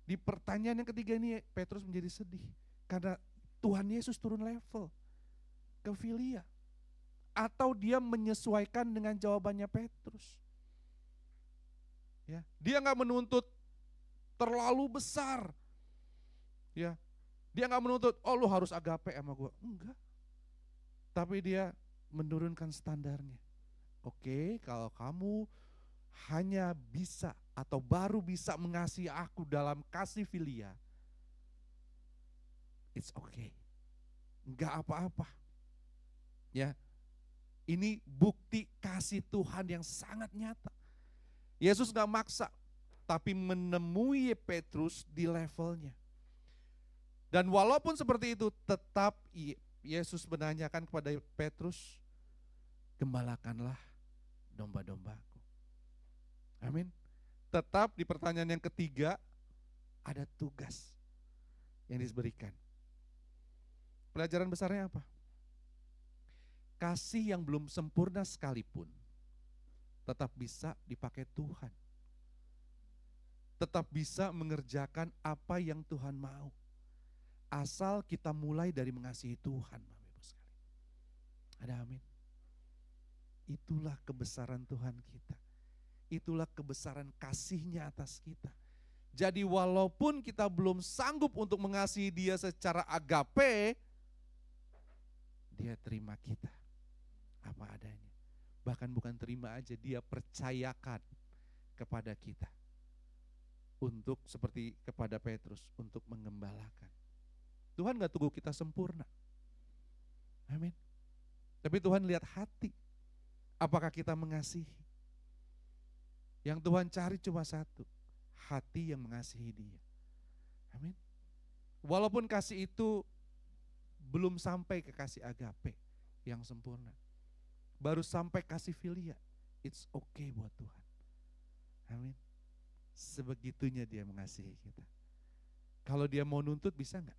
Di pertanyaan yang ketiga ini Petrus menjadi sedih karena Tuhan Yesus turun level ke philia. Atau dia menyesuaikan dengan jawabannya Petrus. Ya, dia nggak menuntut terlalu besar. Ya, dia nggak menuntut, oh lu harus agape sama gue. Enggak. Tapi dia menurunkan standarnya. Oke, kalau kamu hanya bisa atau baru bisa mengasihi aku dalam kasih philia, it's okay. Enggak apa-apa. Ya. Ini bukti kasih Tuhan yang sangat nyata. Yesus gak maksa, tapi menemui Petrus di levelnya. Dan walaupun seperti itu, tetap Yesus menanyakan kepada Petrus, gembalakanlah domba-dombaku. Amin. Tetap di pertanyaan yang ketiga, ada tugas yang diberikan. Pelajaran besarnya apa? Kasih yang belum sempurna sekalipun tetap bisa dipakai Tuhan. Tetap bisa mengerjakan apa yang Tuhan mau. Asal kita mulai dari mengasihi Tuhan, Bapak Ibu sekalian. Ada amin. Itulah kebesaran Tuhan kita. Itulah kebesaran kasih-Nya atas kita. Jadi walaupun kita belum sanggup untuk mengasihi Dia secara agape, Dia terima kita apa adanya. Bahkan bukan terima aja, Dia percayakan kepada kita. Untuk seperti kepada Petrus, untuk mengembalakan. Tuhan gak tunggu kita sempurna. Amin. Tapi Tuhan lihat hati. Apakah kita mengasihi? Yang Tuhan cari cuma satu, hati yang mengasihi Dia. Amin. Walaupun kasih itu belum sampai ke kasih agape yang sempurna. Baru sampai kasih philia, it's okay buat Tuhan. Amin. Sebegitunya Dia mengasihi kita. Kalau Dia mau nuntut bisa enggak?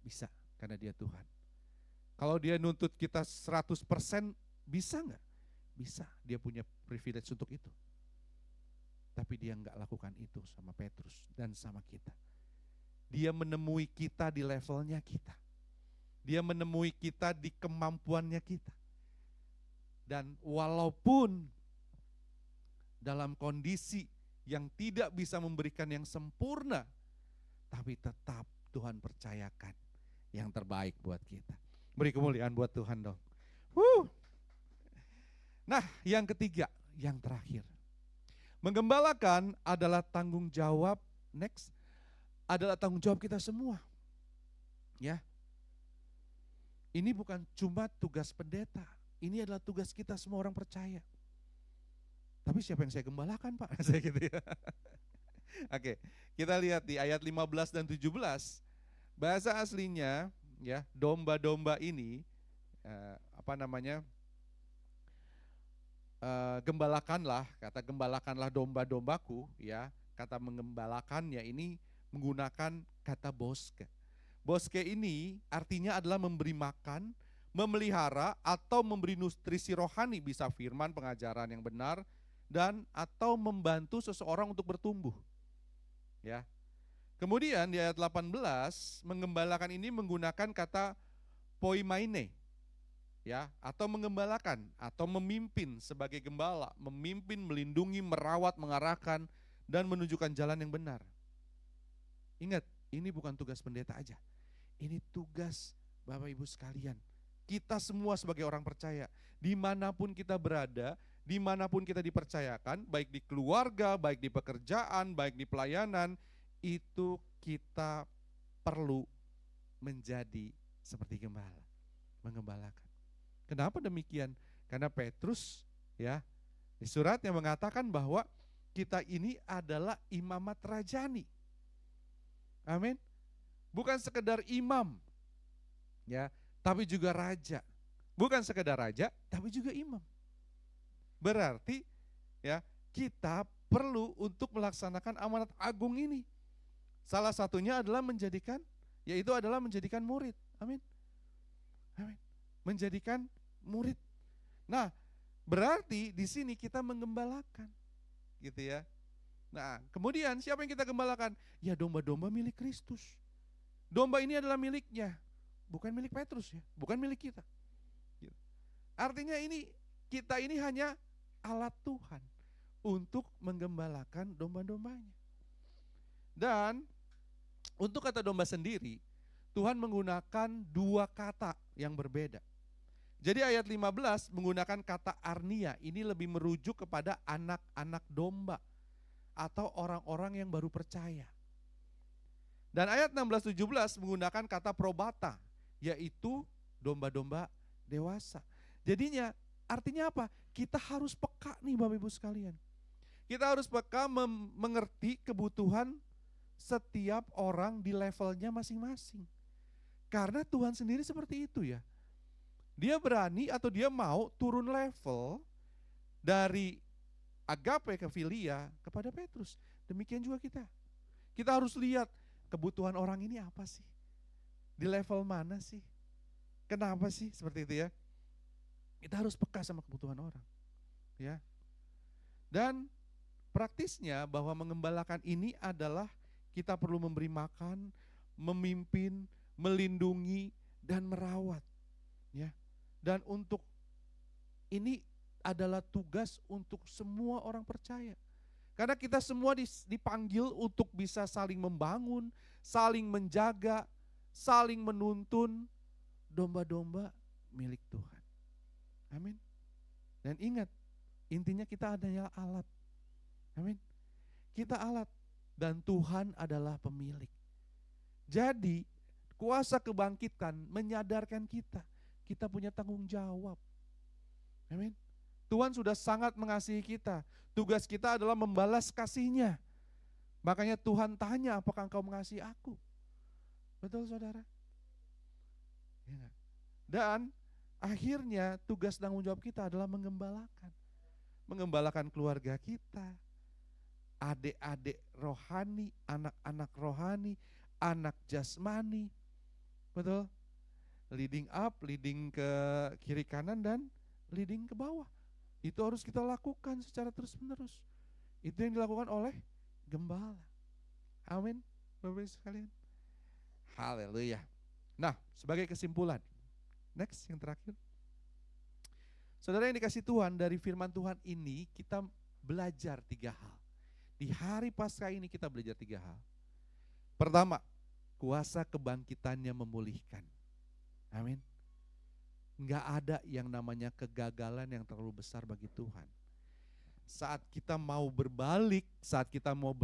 Bisa, karena Dia Tuhan. Kalau Dia nuntut kita 100% bisa enggak? Bisa, Dia punya privilege untuk itu. Tapi Dia enggak lakukan itu sama Petrus dan sama kita. Dia menemui kita di levelnya kita. Dia menemui kita di kemampuannya kita. Dan walaupun dalam kondisi yang tidak bisa memberikan yang sempurna, tapi tetap Tuhan percayakan yang terbaik buat kita. Beri kemuliaan buat Tuhan dong. Nah, yang ketiga, yang terakhir. Menggembalakan adalah tanggung jawab, adalah tanggung jawab kita semua. Ya. Ini bukan cuma tugas pendeta, ini adalah tugas kita semua orang percaya. Tapi siapa yang saya gembalakan, Pak? Saya gitu ya. Oke, kita lihat di ayat 15 dan 17. Bahasa aslinya ya, domba-domba ini gembalakanlah, kata gembalakanlah domba-dombaku ya, kata menggembalakannya ini menggunakan kata boske. Boske ini artinya adalah memberi makan, memelihara atau memberi nutrisi rohani, bisa firman, pengajaran yang benar, dan atau membantu seseorang untuk bertumbuh. Ya. Kemudian di ayat 18, menggembalakan ini menggunakan kata poimaine, ya, atau menggembalakan atau memimpin sebagai gembala, memimpin, melindungi, merawat, mengarahkan dan menunjukkan jalan yang benar. Ingat, ini bukan tugas pendeta aja. Ini tugas Bapak Ibu sekalian. Kita semua sebagai orang percaya, dimanapun kita berada, dimanapun kita dipercayakan, baik di keluarga, baik di pekerjaan, baik di pelayanan, itu kita perlu menjadi seperti gembala, menggembalakan. Kenapa demikian? Karena Petrus ya di suratnya mengatakan bahwa kita ini adalah imamat rajani. Amin. Bukan sekedar imam, ya, tapi juga raja. Bukan sekedar raja, tapi juga imam. Berarti ya kita perlu untuk melaksanakan amanat agung ini. Salah satunya adalah menjadikan murid. Amin. Amin. Menjadikan murid. Nah, berarti di sini kita menggembalakan. Gitu ya. Nah, kemudian siapa yang kita gembalakan? Ya domba-domba milik Kristus. Domba ini adalah miliknya, bukan milik Petrus ya, bukan milik kita. Artinya kita ini hanya alat Tuhan untuk menggembalakan domba-dombanya. Dan untuk kata domba sendiri, Tuhan menggunakan dua kata yang berbeda. Jadi ayat 15 menggunakan kata arnia, ini lebih merujuk kepada anak-anak domba atau orang-orang yang baru percaya. Dan ayat 16-17 menggunakan kata probata, yaitu domba-domba dewasa. Jadinya artinya apa? Kita harus peka nih Bapak Ibu sekalian. Kita harus peka mengerti kebutuhan setiap orang di levelnya masing-masing. Karena Tuhan sendiri seperti itu ya. Dia berani atau dia mau turun level dari agape ke filia kepada Petrus. Demikian juga kita. Kita harus lihat kebutuhan orang ini apa sih? Di level mana sih? Kenapa sih seperti itu ya? Kita harus peka sama kebutuhan orang. Ya. Dan praktisnya bahwa mengembalakan ini adalah kita perlu memberi makan, memimpin, melindungi dan merawat. Ya. Dan untuk ini adalah tugas untuk semua orang percaya. Karena kita semua dipanggil untuk bisa saling membangun, saling menjaga, saling menuntun domba-domba milik Tuhan. Amin. Dan ingat, intinya kita adalah alat. Amin. Kita alat dan Tuhan adalah pemilik. Jadi kuasa kebangkitan menyadarkan kita punya tanggung jawab. Amin. Tuhan sudah sangat mengasihi kita. Tugas kita adalah membalas kasih-Nya. Makanya Tuhan tanya, apakah engkau mengasihi aku? Betul saudara? Ya. Dan akhirnya tugas tanggung jawab kita adalah menggembalakan. Menggembalakan keluarga kita, adik-adik rohani, anak-anak rohani, anak jasmani. Betul? Leading up, leading ke kiri kanan dan leading ke bawah. Itu harus kita lakukan secara terus-menerus. Itu yang dilakukan oleh gembala. Amin. Bapak-Ibu sekalian. Haleluya. Nah, sebagai kesimpulan. Next, yang terakhir. Saudara yang dikasih Tuhan, dari firman Tuhan ini kita belajar 3 hal. Di hari Paskah ini kita belajar 3 hal. Pertama, kuasa kebangkitannya memulihkan. Amin. Enggak ada yang namanya kegagalan yang terlalu besar bagi Tuhan. Saat kita mau berbalik, saat kita mau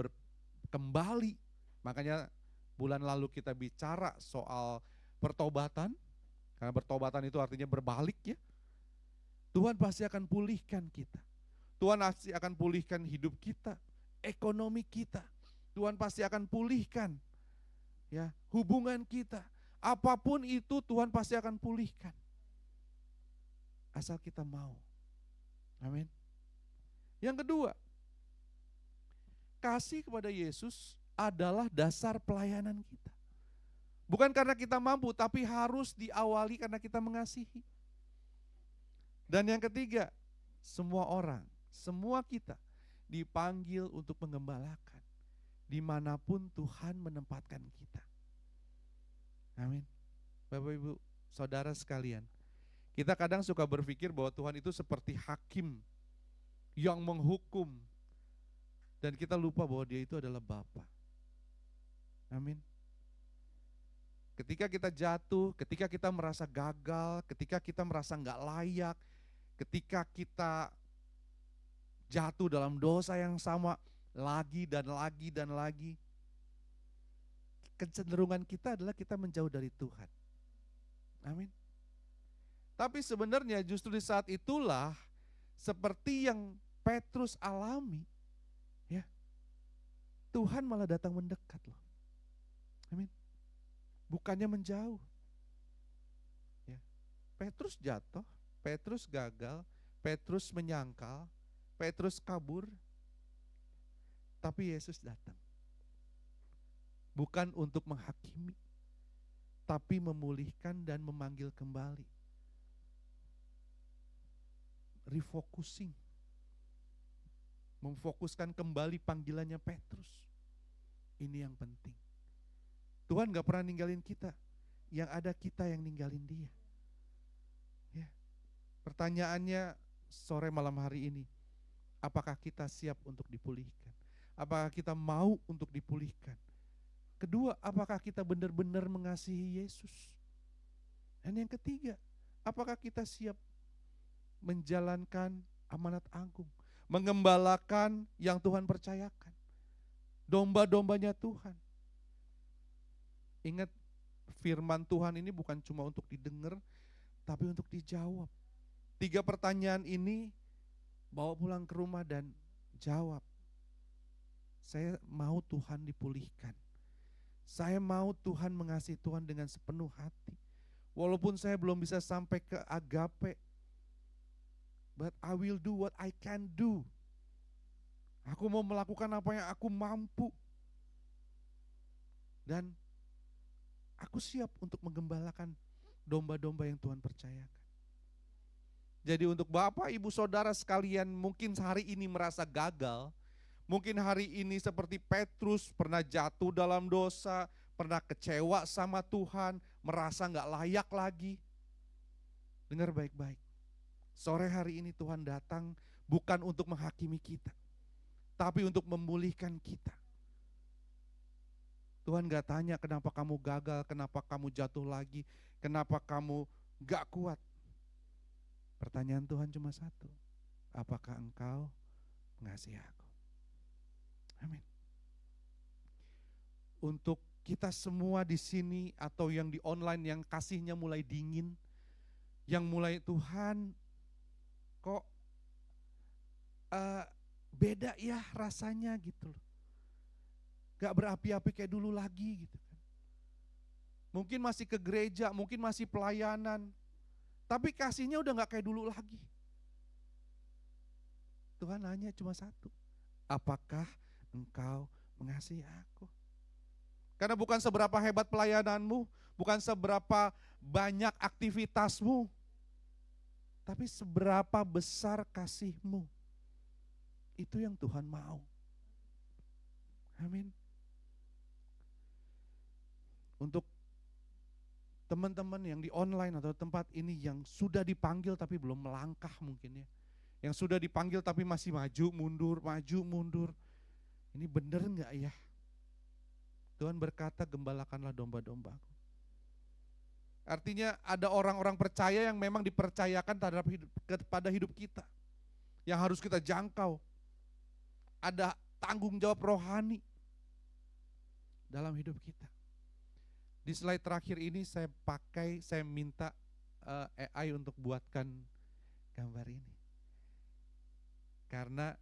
kembali, makanya bulan lalu kita bicara soal pertobatan, karena pertobatan itu artinya berbalik ya. Tuhan pasti akan pulihkan kita. Tuhan pasti akan pulihkan hidup kita, ekonomi kita. Tuhan pasti akan pulihkan ya, hubungan kita. Apapun itu Tuhan pasti akan pulihkan. Asal kita mau. Amin. Yang kedua, kasih kepada Yesus adalah dasar pelayanan kita. Bukan karena kita mampu, tapi harus diawali karena kita mengasihi. Dan yang ketiga, semua orang Semua kita dipanggil untuk mengembalakan dimanapun Tuhan menempatkan kita. Amin. Bapak Ibu, saudara sekalian, kita kadang suka berpikir bahwa Tuhan itu seperti hakim yang menghukum, dan kita lupa bahwa Dia itu adalah Bapa. Amin. Ketika kita jatuh, ketika kita merasa gagal, ketika kita merasa nggak layak, ketika kita jatuh dalam dosa yang sama lagi dan lagi dan lagi, kecenderungan kita adalah kita menjauh dari Tuhan. Amin. Tapi sebenarnya justru di saat itulah seperti yang Petrus alami, ya, Tuhan malah datang mendekat loh. Amin. Bukannya menjauh. Ya. Petrus jatuh, Petrus gagal, Petrus menyangkal, Petrus kabur. Tapi Yesus datang. Bukan untuk menghakimi, tapi memulihkan dan memanggil kembali. Refocusing. Memfokuskan kembali panggilannya Petrus. Ini yang penting. Tuhan gak pernah ninggalin kita. Yang ada kita yang ninggalin Dia. Ya. Pertanyaannya sore malam hari ini, apakah kita siap untuk dipulihkan? Apakah kita mau untuk dipulihkan? Kedua, apakah kita benar-benar mengasihi Yesus? Dan yang ketiga, apakah kita siap menjalankan amanat agung, mengembalakan yang Tuhan percayakan, domba-dombanya Tuhan? Ingat, firman Tuhan ini bukan cuma untuk didengar, tapi untuk dijawab. 3 pertanyaan ini bawa pulang ke rumah dan jawab. Saya mau Tuhan dipulihkan. Saya mau Tuhan mengasihi Tuhan dengan sepenuh hati. Walaupun saya belum bisa sampai ke agape, but I will do what I can do. Aku mau melakukan apa yang aku mampu. Dan aku siap untuk menggembalakan domba-domba yang Tuhan percayakan. Jadi untuk Bapak, Ibu, Saudara sekalian mungkin hari ini merasa gagal. Mungkin hari ini seperti Petrus pernah jatuh dalam dosa, pernah kecewa sama Tuhan, merasa gak layak lagi. Dengar baik-baik. Sore hari ini Tuhan datang bukan untuk menghakimi kita, tapi untuk memulihkan kita. Tuhan gak tanya kenapa kamu gagal, kenapa kamu jatuh lagi, kenapa kamu gak kuat. Pertanyaan Tuhan cuma satu, apakah engkau mengasihi aku? Amin. Untuk kita semua di sini atau yang di online yang kasihnya mulai dingin, yang mulai Tuhan kok beda ya rasanya gitu loh. Gak berapi-api kayak dulu lagi gitu kan. Mungkin masih ke gereja, mungkin masih pelayanan, tapi kasihnya udah gak kayak dulu lagi. Tuhan nanya cuma satu, apakah engkau mengasihi aku? Karena bukan seberapa hebat pelayananmu, bukan seberapa banyak aktivitasmu, tapi seberapa besar kasihmu. Itu yang Tuhan mau. Amin. Untuk teman-teman yang di online atau tempat ini yang sudah dipanggil tapi belum melangkah mungkin ya. Yang sudah dipanggil tapi masih maju mundur. Ini benar enggak ya? Tuhan berkata, gembalakanlah domba-dombaku. Artinya ada orang-orang percaya yang memang dipercayakan kepada hidup kita. Yang harus kita jangkau. Ada tanggung jawab rohani dalam hidup kita. Di slide terakhir ini saya minta AI untuk buatkan gambar ini. Karena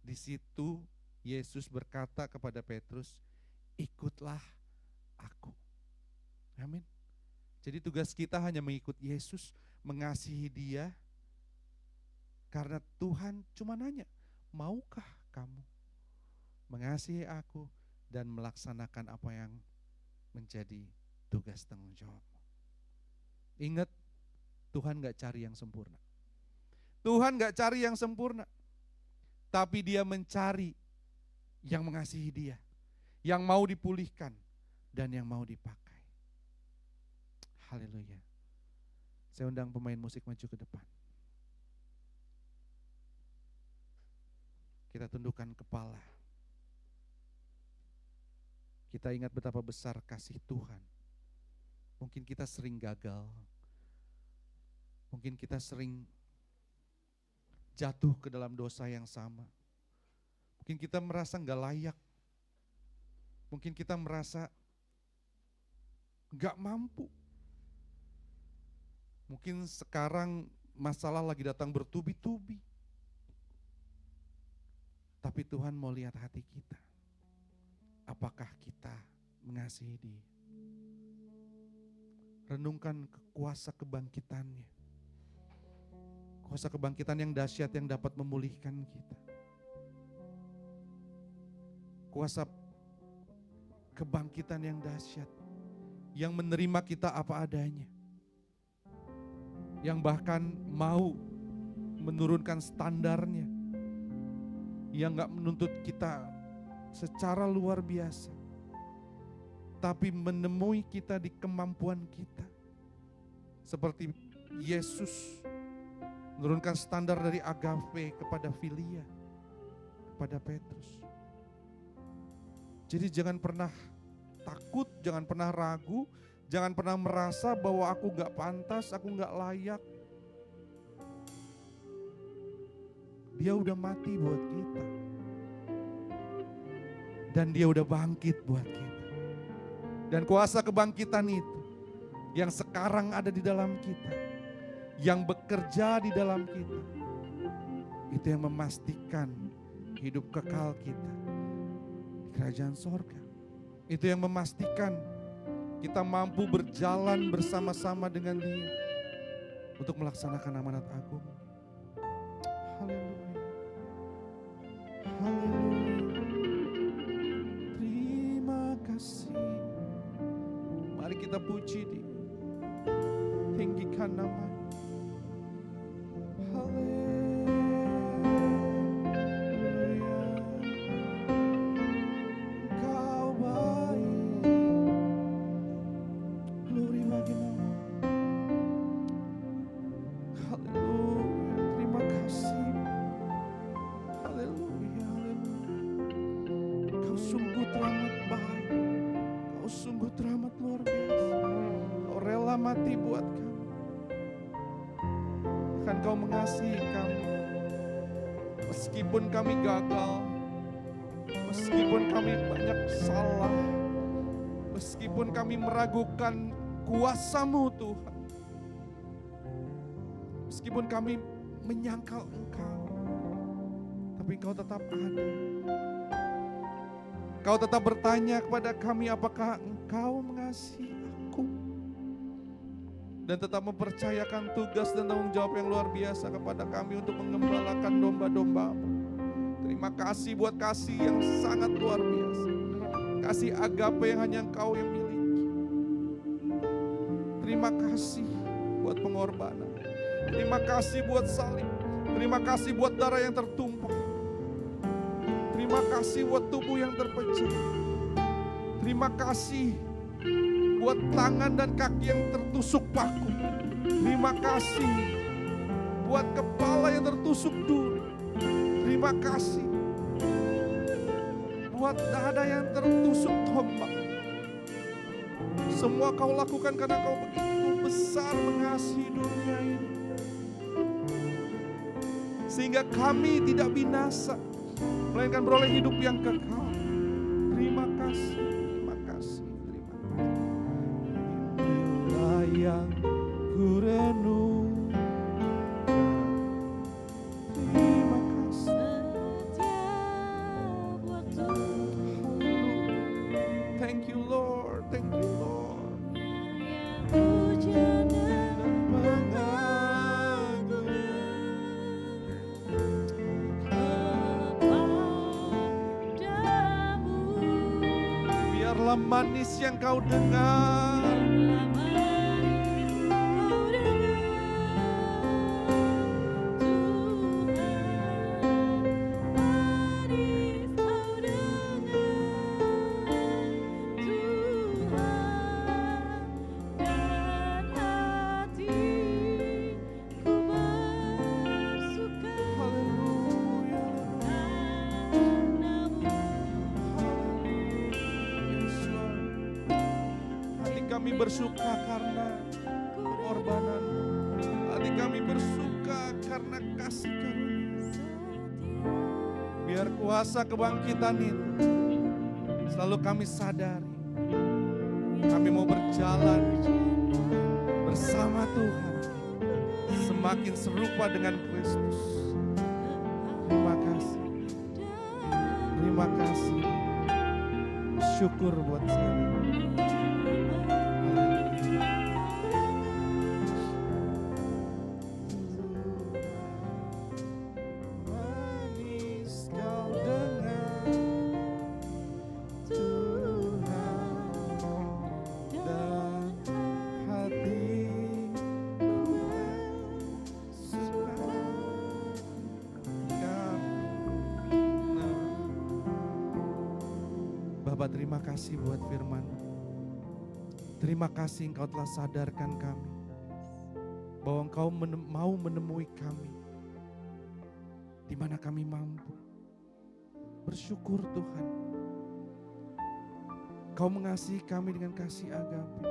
di situ Yesus berkata kepada Petrus, ikutlah aku. Amin. Jadi tugas kita hanya mengikut Yesus, mengasihi Dia. Karena Tuhan cuma nanya, maukah kamu mengasihi aku dan melaksanakan apa yang menjadi tugas tanggung jawabmu. Ingat, Tuhan gak cari yang sempurna. Tuhan gak cari yang sempurna. tapi dia mencari yang mengasihi dia, yang mau dipulihkan, dan yang mau dipakai. Haleluya. Saya undang pemain musik maju ke depan. Kita tundukkan kepala. Kita ingat betapa besar kasih Tuhan. Mungkin kita sering gagal. Mungkin kita sering jatuh ke dalam dosa yang sama. Mungkin kita merasa gak layak. Mungkin kita merasa gak mampu. Mungkin sekarang masalah lagi datang bertubi-tubi. Tapi Tuhan mau lihat hati kita. Apakah kita mengasihi Dia? Renungkan kuasa kebangkitannya. Kuasa kebangkitan yang dahsyat yang dapat memulihkan kita. Kuasa kebangkitan yang dahsyat yang menerima kita apa adanya. Yang bahkan mau menurunkan standarnya. Yang gak menuntut kita secara luar biasa, tapi menemui kita di kemampuan kita. Seperti Yesus menurunkan standar dari agape kepada filia, kepada Petrus. Jadi jangan pernah takut, jangan pernah ragu, jangan pernah merasa bahwa aku gak pantas, aku gak layak. Dia udah mati buat kita. Dan dia udah bangkit buat kita. Dan kuasa kebangkitan itu yang sekarang ada di dalam kita, yang bekerja di dalam kita, itu yang memastikan hidup kekal kita di kerajaan sorga. Itu yang memastikan kita mampu berjalan bersama-sama dengan Dia untuk melaksanakan amanat agung. Haleluya. Haleluya. Terima kasih. Mari kita puji Dia. Tinggikan nama-Nya. Haleluya. Engkau baik. Glory bagi nama. Haleluya. Terima kasih. Haleluya. Haleluya. Kau sungguh teramat baik. Kau sungguh teramat luar biasa. Kau rela mati buat kami. Bahkan Kau mengasihi kami. Meskipun kami gagal. Meskipun kami banyak salah. Meskipun kami meragukan kuasa-Mu Tuhan. Meskipun kami menyangkal Engkau. Tapi Engkau tetap ada. Kau tetap bertanya kepada kami, apakah Engkau mengasihi aku? Dan tetap mempercayakan tugas dan tanggung jawab yang luar biasa kepada kami untuk mengembalakan domba-domba-Mu. Terima kasih buat kasih yang sangat luar biasa. Kasih agape yang hanya Engkau yang miliki. Terima kasih buat pengorbanan. Terima kasih buat salib. Terima kasih buat darah yang tertumpah. Terima kasih buat tubuh yang terpecah. Terima kasih buat tangan dan kaki yang tertusuk paku. Terima kasih buat kepala yang tertusuk duri. Terima kasih buat dada yang tertusuk tombak. Semua Kau lakukan karena Kau begitu besar mengasihi dunia ini. Sehingga kami tidak binasa, melainkan beroleh hidup yang kekal. Terima kasih, terima kasih, terima kasih. Inilah yang ku renungkan. Terima kasih. Setiap waktu Thank you Lord, thank you Lord. hujan dan Dan pengagungan. kepadamu Biarlah manis yang Kau dengar. kami bersuka karena pengorbanan. Hati kami bersuka karena kasih karunia. Biar kuasa kebangkitan itu selalu kami sadari. Kami mau berjalan bersama Tuhan, semakin serupa dengan Kristus. Terima kasih. Terima kasih. Syukur buat saya. Manis kau dengar Tuhan dan hati suka karena. Bapa, terima kasih buat firman. Terima kasih Engkau telah sadarkan kami bahwa Engkau mau menemui kami di mana kami mampu. Bersyukur Tuhan, Kau mengasihi kami dengan kasih agape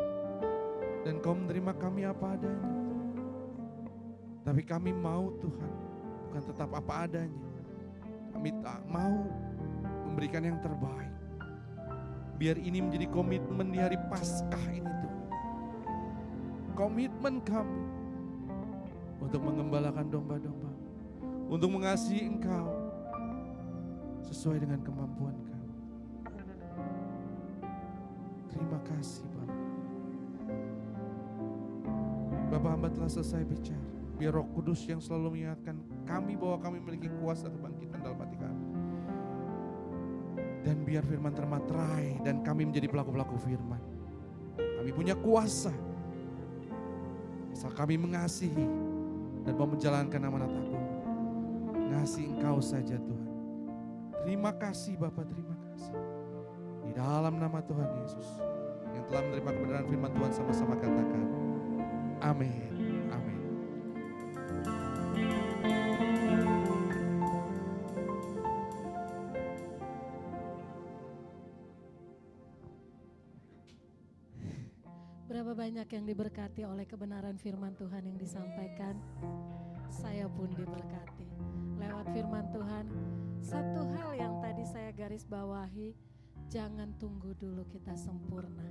dan Kau menerima kami apa adanya. Tapi kami mau Tuhan, bukan tetap apa adanya. Kami tak mau memberikan yang terbaik. Biar ini menjadi komitmen di hari Paskah ini Tuhan. Komitmen kami untuk mengembalakan domba-domba, untuk mengasihi Engkau sesuai dengan kemampuan kami. Terima kasih Bapa. Bapa, hamba telah selesai bicara. Biar Roh Kudus yang selalu mengingatkan kami bahwa kami memiliki kuasa kebangkitan dalam hati kami. Dan biar firman termaterai dan kami menjadi pelaku-pelaku firman. Kami punya kuasa. Asal kami mengasihi dan mau menjalankan amanat agung. Mengasihi Engkau saja Tuhan. Terima kasih Bapa, terima kasih. Di dalam nama Tuhan Yesus yang telah menerima kebenaran firman Tuhan, sama-sama katakan amin. Amin. Berapa banyak yang diberkati oleh kebenaran firman Tuhan yang disampaikan. Saya pun diberkati lewat firman Tuhan. Satu hal yang tadi saya garis bawahi, jangan tunggu dulu kita sempurna.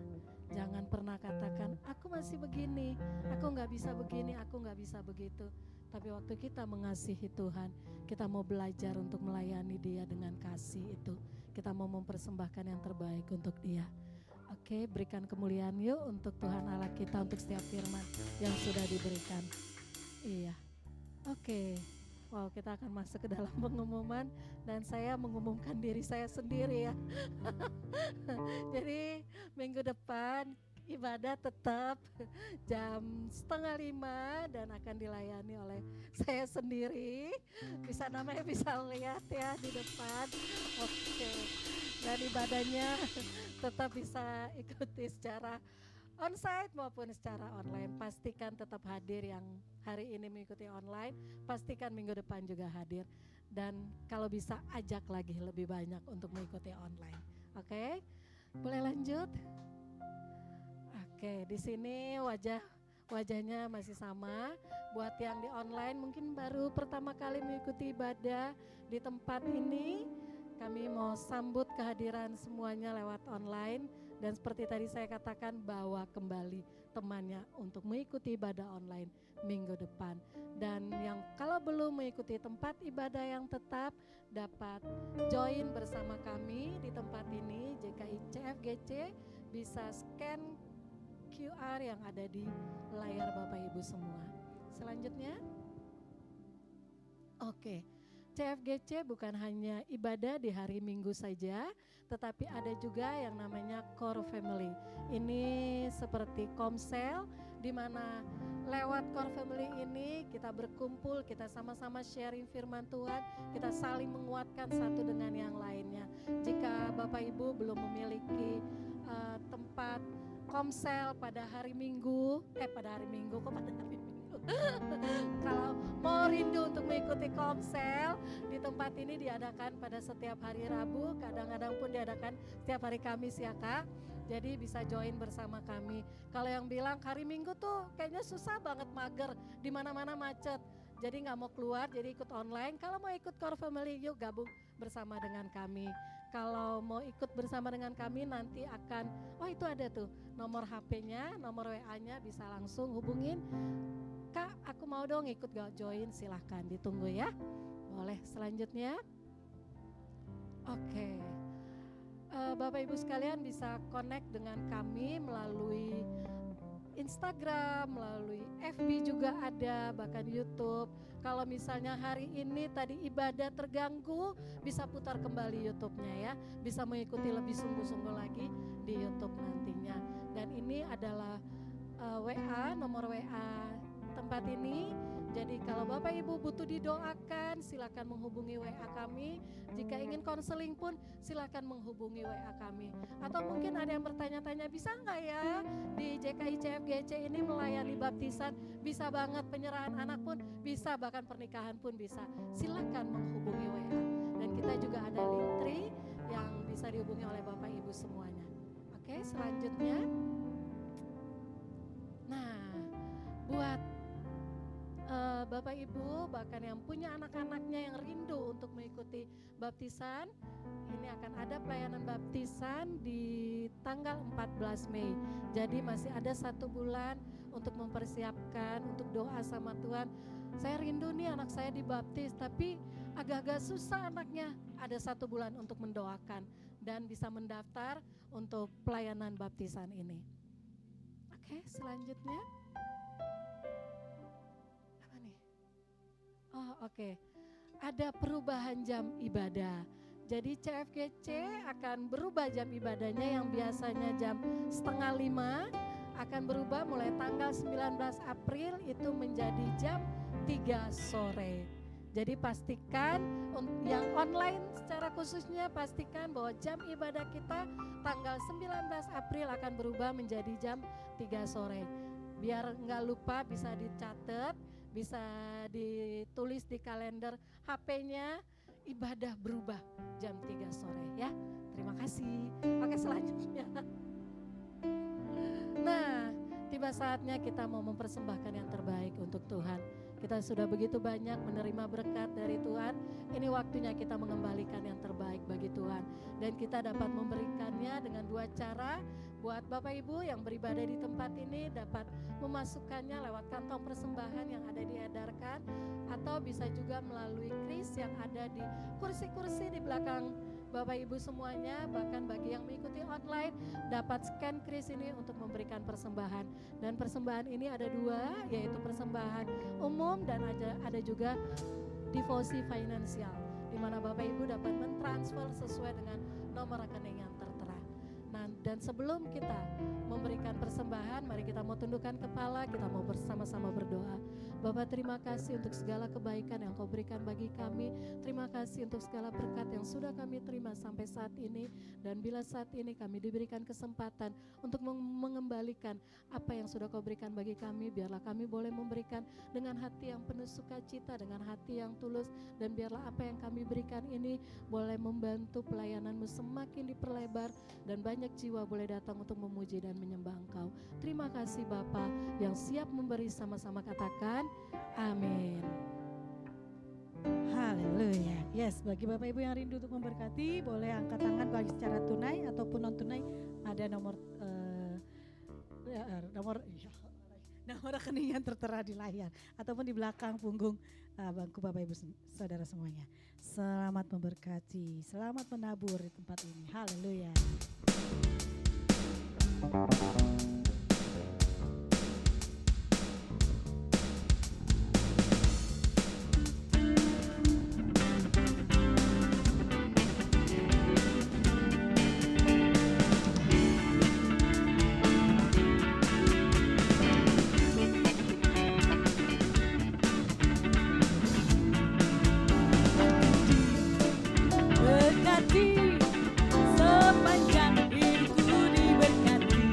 Jangan pernah katakan, aku masih begini, aku gak bisa begini, aku gak bisa begitu. Tapi waktu kita mengasihi Tuhan, kita mau belajar untuk melayani Dia dengan kasih itu. Kita mau mempersembahkan yang terbaik untuk Dia. Oke, berikan kemuliaan yuk untuk Tuhan Allah kita, untuk setiap firman yang sudah diberikan. Iya. Oke. Wow, kita akan masuk ke dalam pengumuman dan saya mengumumkan diri saya sendiri ya. Jadi minggu depan ibadah tetap jam 4:30 dan akan dilayani oleh saya sendiri. Bisa namanya bisa lihat ya di depan. Oke. Dan ibadahnya tetap bisa ikuti secara onsite maupun secara online. Pastikan tetap hadir yang hari ini mengikuti online, pastikan minggu depan juga hadir. Dan kalau bisa ajak lagi lebih banyak untuk mengikuti online. Oke? Boleh lanjut? Oke, di sini wajahnya masih sama. Buat yang di online mungkin baru pertama kali mengikuti ibadah di tempat ini, kami mau sambut kehadiran semuanya lewat online. Dan seperti tadi saya katakan, bawa kembali temannya untuk mengikuti ibadah online minggu depan. Dan yang kalau belum mengikuti tempat ibadah yang tetap, dapat join bersama kami di tempat ini, JKI CFGC. Bisa scan QR yang ada di layar Bapak Ibu semua. Selanjutnya, oke. CFGC bukan hanya ibadah di hari Minggu saja, tetapi ada juga yang namanya Core Family. Ini seperti komsel, di mana lewat Core Family ini kita berkumpul, kita sama-sama sharing firman Tuhan, kita saling menguatkan satu dengan yang lainnya. Jika Bapak Ibu belum memiliki tempat komsel pada hari Minggu, kalau mau rindu untuk mengikuti komsel, di tempat ini diadakan pada setiap hari Rabu, kadang-kadang pun diadakan setiap hari Kamis ya Kak. Jadi bisa join bersama kami. Kalau yang bilang hari Minggu tuh kayaknya susah banget, mager, di mana-mana macet. Jadi nggak mau keluar, jadi ikut online. Kalau mau ikut Core Family, yuk gabung bersama dengan kami. Kalau mau ikut bersama dengan kami nanti akan, oh itu ada tuh nomor HP-nya, nomor WA-nya, bisa langsung hubungin. Kak, aku mau dong ikut join, silahkan ditunggu ya. Boleh selanjutnya. Oke. Bapak Ibu sekalian bisa connect dengan kami melalui Instagram, melalui FB juga ada, bahkan YouTube. Kalau misalnya hari ini tadi ibadah terganggu, bisa putar kembali YouTube-nya ya. Bisa mengikuti lebih sungguh-sungguh lagi di YouTube nantinya. Dan ini adalah WA, nomor WA tempat ini. Jadi kalau Bapak Ibu butuh didoakan, silakan menghubungi WA kami. Jika ingin konseling pun silakan menghubungi WA kami. Atau mungkin ada yang bertanya-tanya, bisa nggak ya di JKI CFGC ini melayani baptisan? Bisa banget, penyerahan anak pun bisa, bahkan pernikahan pun bisa. Silakan menghubungi WA. Dan kita juga ada Linktree yang bisa dihubungi oleh Bapak Ibu semuanya. Oke, selanjutnya. Nah, buat Bapak Ibu bahkan yang punya anak-anaknya yang rindu untuk mengikuti baptisan, ini akan ada pelayanan baptisan di tanggal 14 Mei. Jadi masih ada 1 bulan untuk mempersiapkan, untuk doa sama Tuhan. Saya rindu nih anak saya dibaptis, tapi agak-agak susah anaknya. Ada 1 bulan untuk mendoakan dan bisa mendaftar untuk pelayanan baptisan ini. Oke, selanjutnya. Oh oke. Ada perubahan jam ibadah. Jadi CFGC akan berubah jam ibadahnya yang biasanya jam 4:30 akan berubah mulai tanggal 19 April itu menjadi jam 3 sore. Jadi pastikan yang online secara khususnya pastikan bahwa jam ibadah kita tanggal 19 April akan berubah menjadi jam 3 sore. Biar nggak lupa bisa dicatat, bisa ditulis di kalender HP-nya, ibadah berubah jam 3 sore ya. Terima kasih. Oke, selanjutnya. Nah, tiba saatnya kita mau mempersembahkan yang terbaik untuk Tuhan. Kita sudah begitu banyak menerima berkat dari Tuhan. Ini waktunya kita mengembalikan yang terbaik bagi Tuhan. Dan kita dapat memberikannya dengan 2 cara. Buat Bapak Ibu yang beribadah di tempat ini dapat memasukkannya lewat kantong persembahan yang ada diedarkan. Atau bisa juga melalui kris yang ada di kursi-kursi di belakang Bapak Ibu semuanya. Bahkan bagi yang mengikuti online dapat scan kris ini untuk memberikan persembahan. Dan persembahan ini ada 2, yaitu persembahan umum dan ada juga devosi finansial, di mana Bapak Ibu dapat mentransfer sesuai dengan nomor rekening yang tertera. Nah, dan sebelum kita memberikan persembahan, mari kita mau tundukkan kepala, kita mau bersama-sama berdoa. Bapak, terima kasih untuk segala kebaikan yang Kau berikan bagi kami. Terima kasih untuk segala berkat yang sudah kami terima sampai saat ini. Dan bila saat ini kami diberikan kesempatan untuk mengembalikan apa yang sudah Kau berikan bagi kami, biarlah kami boleh memberikan dengan hati yang penuh sukacita, dengan hati yang tulus. Dan biarlah apa yang kami berikan ini boleh membantu pelayanan-Mu semakin diperlebar dan banyak jiwa boleh datang untuk memuji dan menyembah Engkau. Terima kasih Bapa yang siap memberi, sama-sama katakan amin. Haleluya. Yes, bagi Bapak Ibu yang rindu untuk memberkati, boleh angkat tangan bagi secara tunai ataupun non tunai. Ada nomor rekening yang tertera di layar ataupun di belakang punggung bangku Bapak Ibu saudara semuanya. Selamat memberkati, selamat menabur di tempat ini. Haleluya. Berkati sepanjang hidupku, diberkati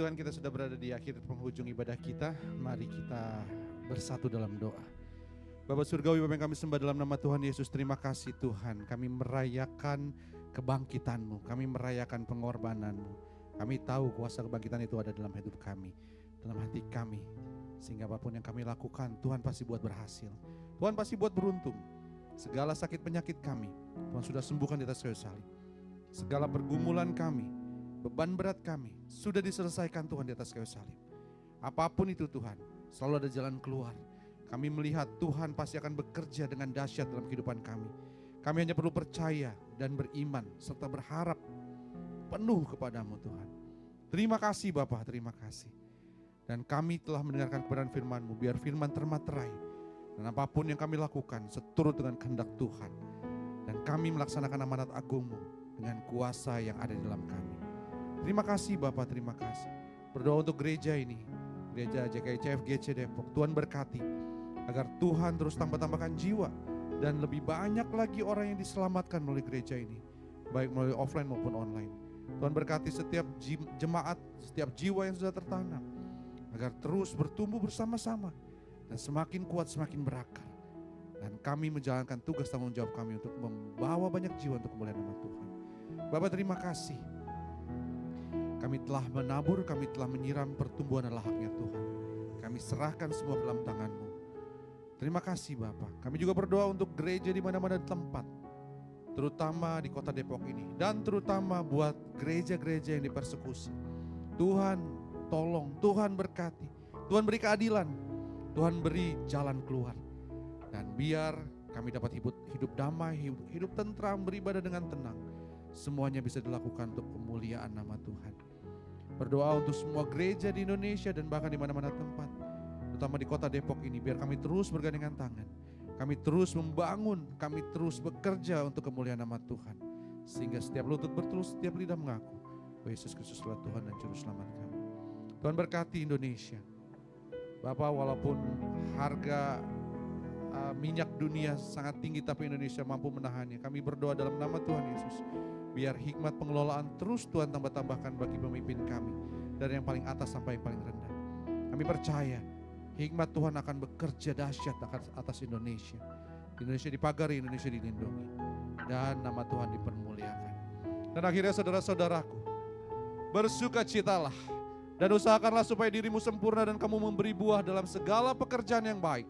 Tuhan, kita sudah berada di akhir penghujung ibadah kita. Mari kita bersatu dalam doa. Bapa Surgawi, Bapa yang kami sembah dalam nama Tuhan Yesus, terima kasih Tuhan. Kami merayakan kebangkitan-Mu, kami merayakan pengorbanan-Mu. Kami tahu kuasa kebangkitan itu ada dalam hidup kami, dalam hati kami. Sehingga apapun yang kami lakukan, Tuhan pasti buat berhasil. Tuhan pasti buat beruntung. Segala sakit penyakit kami, Tuhan sudah sembuhkan di atas kayu salib. Segala pergumulan kami, beban berat kami, sudah diselesaikan Tuhan di atas kayu salib. Apapun itu Tuhan, selalu ada jalan keluar. Kami melihat Tuhan pasti akan bekerja dengan dahsyat dalam kehidupan kami. Kami hanya perlu percaya dan beriman serta berharap penuh kepadamu Tuhan. Terima kasih Bapa, terima kasih. Dan kami telah mendengarkan kebenaran firman-Mu, biar firman termaterai. Dan apapun yang kami lakukan seturut dengan kehendak Tuhan. Dan kami melaksanakan amanat agung-Mu dengan kuasa yang ada di dalam kami. Terima kasih Bapa, terima kasih. Berdoa untuk gereja ini, gereja JKI CFGC Depok. Tuhan berkati agar Tuhan terus tambah-tambahkan jiwa dan lebih banyak lagi orang yang diselamatkan melalui gereja ini, baik melalui offline maupun online. Tuhan berkati setiap jemaat, setiap jiwa yang sudah tertanam, agar terus bertumbuh bersama-sama dan semakin kuat, semakin berakar. Dan kami menjalankan tugas tanggung jawab kami untuk membawa banyak jiwa untuk kemuliaan nama Tuhan. Bapa, terima kasih. Kami telah menabur, kami telah menyiram, pertumbuhan adalah haknya Tuhan. Kami serahkan semua ke dalam tangan-Mu. Terima kasih Bapa. Kami juga berdoa untuk gereja di mana-mana tempat, terutama di kota Depok ini, dan terutama buat gereja-gereja yang dipersekusi. Tuhan tolong, Tuhan berkati, Tuhan beri keadilan, Tuhan beri jalan keluar. Dan biar kami dapat hidup damai, hidup tentram, beribadah dengan tenang. Semuanya bisa dilakukan untuk kemuliaan nama Tuhan. Berdoa untuk semua gereja di Indonesia dan bahkan di mana-mana tempat, terutama di kota Depok ini, biar kami terus bergandengan tangan. Kami terus membangun, kami terus bekerja untuk kemuliaan nama Tuhan. Sehingga setiap lutut bertelur, setiap lidah mengaku bahwa Yesus Kristus adalah Tuhan dan Juru Selamat kami. Tuhan berkati Indonesia. Bapak, walaupun harga minyak dunia sangat tinggi, tapi Indonesia mampu menahannya. Kami berdoa dalam nama Tuhan Yesus, biar hikmat pengelolaan terus Tuhan tambah-tambahkan bagi pemimpin kami, dari yang paling atas sampai yang paling rendah. Kami percaya hikmat Tuhan akan bekerja dahsyat atas Indonesia. Indonesia dipagari, Indonesia dilindungi, dan nama Tuhan dipermuliakan. Dan akhirnya saudara-saudaraku, bersukacitalah dan usahakanlah supaya dirimu sempurna dan kamu memberi buah dalam segala pekerjaan yang baik,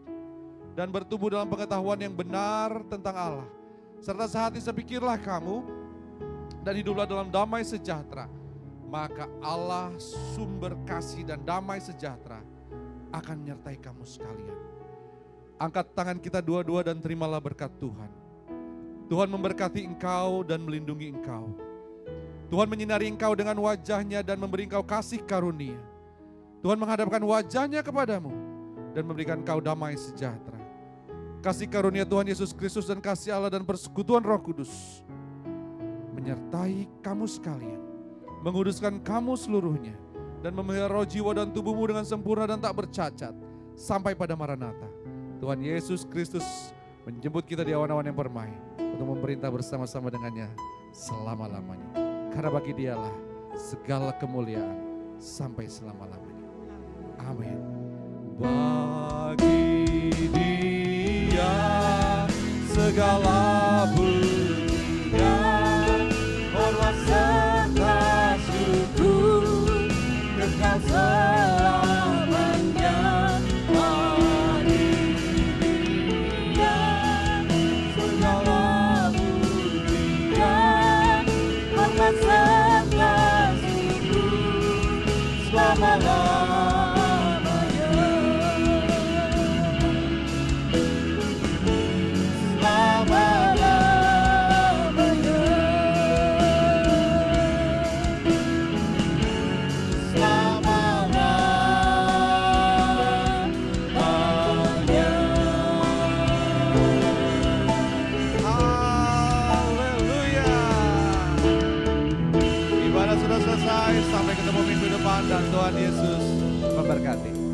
dan bertumbuh dalam pengetahuan yang benar tentang Allah. Serta sehati sepikirlah kamu, dan hiduplah dalam damai sejahtera. Maka Allah sumber kasih dan damai sejahtera akan menyertai kamu sekalian. Angkat tangan kita dua-dua dan terimalah berkat Tuhan. Tuhan memberkati engkau dan melindungi engkau. Tuhan menyinari engkau dengan wajahnya dan memberi engkau kasih karunia. Tuhan menghadapkan wajahnya kepadamu dan memberikan engkau damai sejahtera. Kasih karunia Tuhan Yesus Kristus dan kasih Allah dan persekutuan Roh Kudus menyertai kamu sekalian, menguduskan kamu seluruhnya, dan memelihara roh, jiwa, dan tubuhmu dengan sempurna dan tak bercacat sampai pada Maranatha. Tuhan Yesus Kristus menjemput kita di awan-awan yang permai untuk memerintah bersama-sama dengannya selama-lamanya. Karena bagi Dialah segala kemuliaan sampai selama-lamanya. Amin. Bagi Dia segala pujian, hormat serta syukur kekal selamanya. Bagi Dia segala pujian, hormat serta syukur selama-lamanya. Sampai ketemu minggu depan dan Tuhan Yesus memberkati.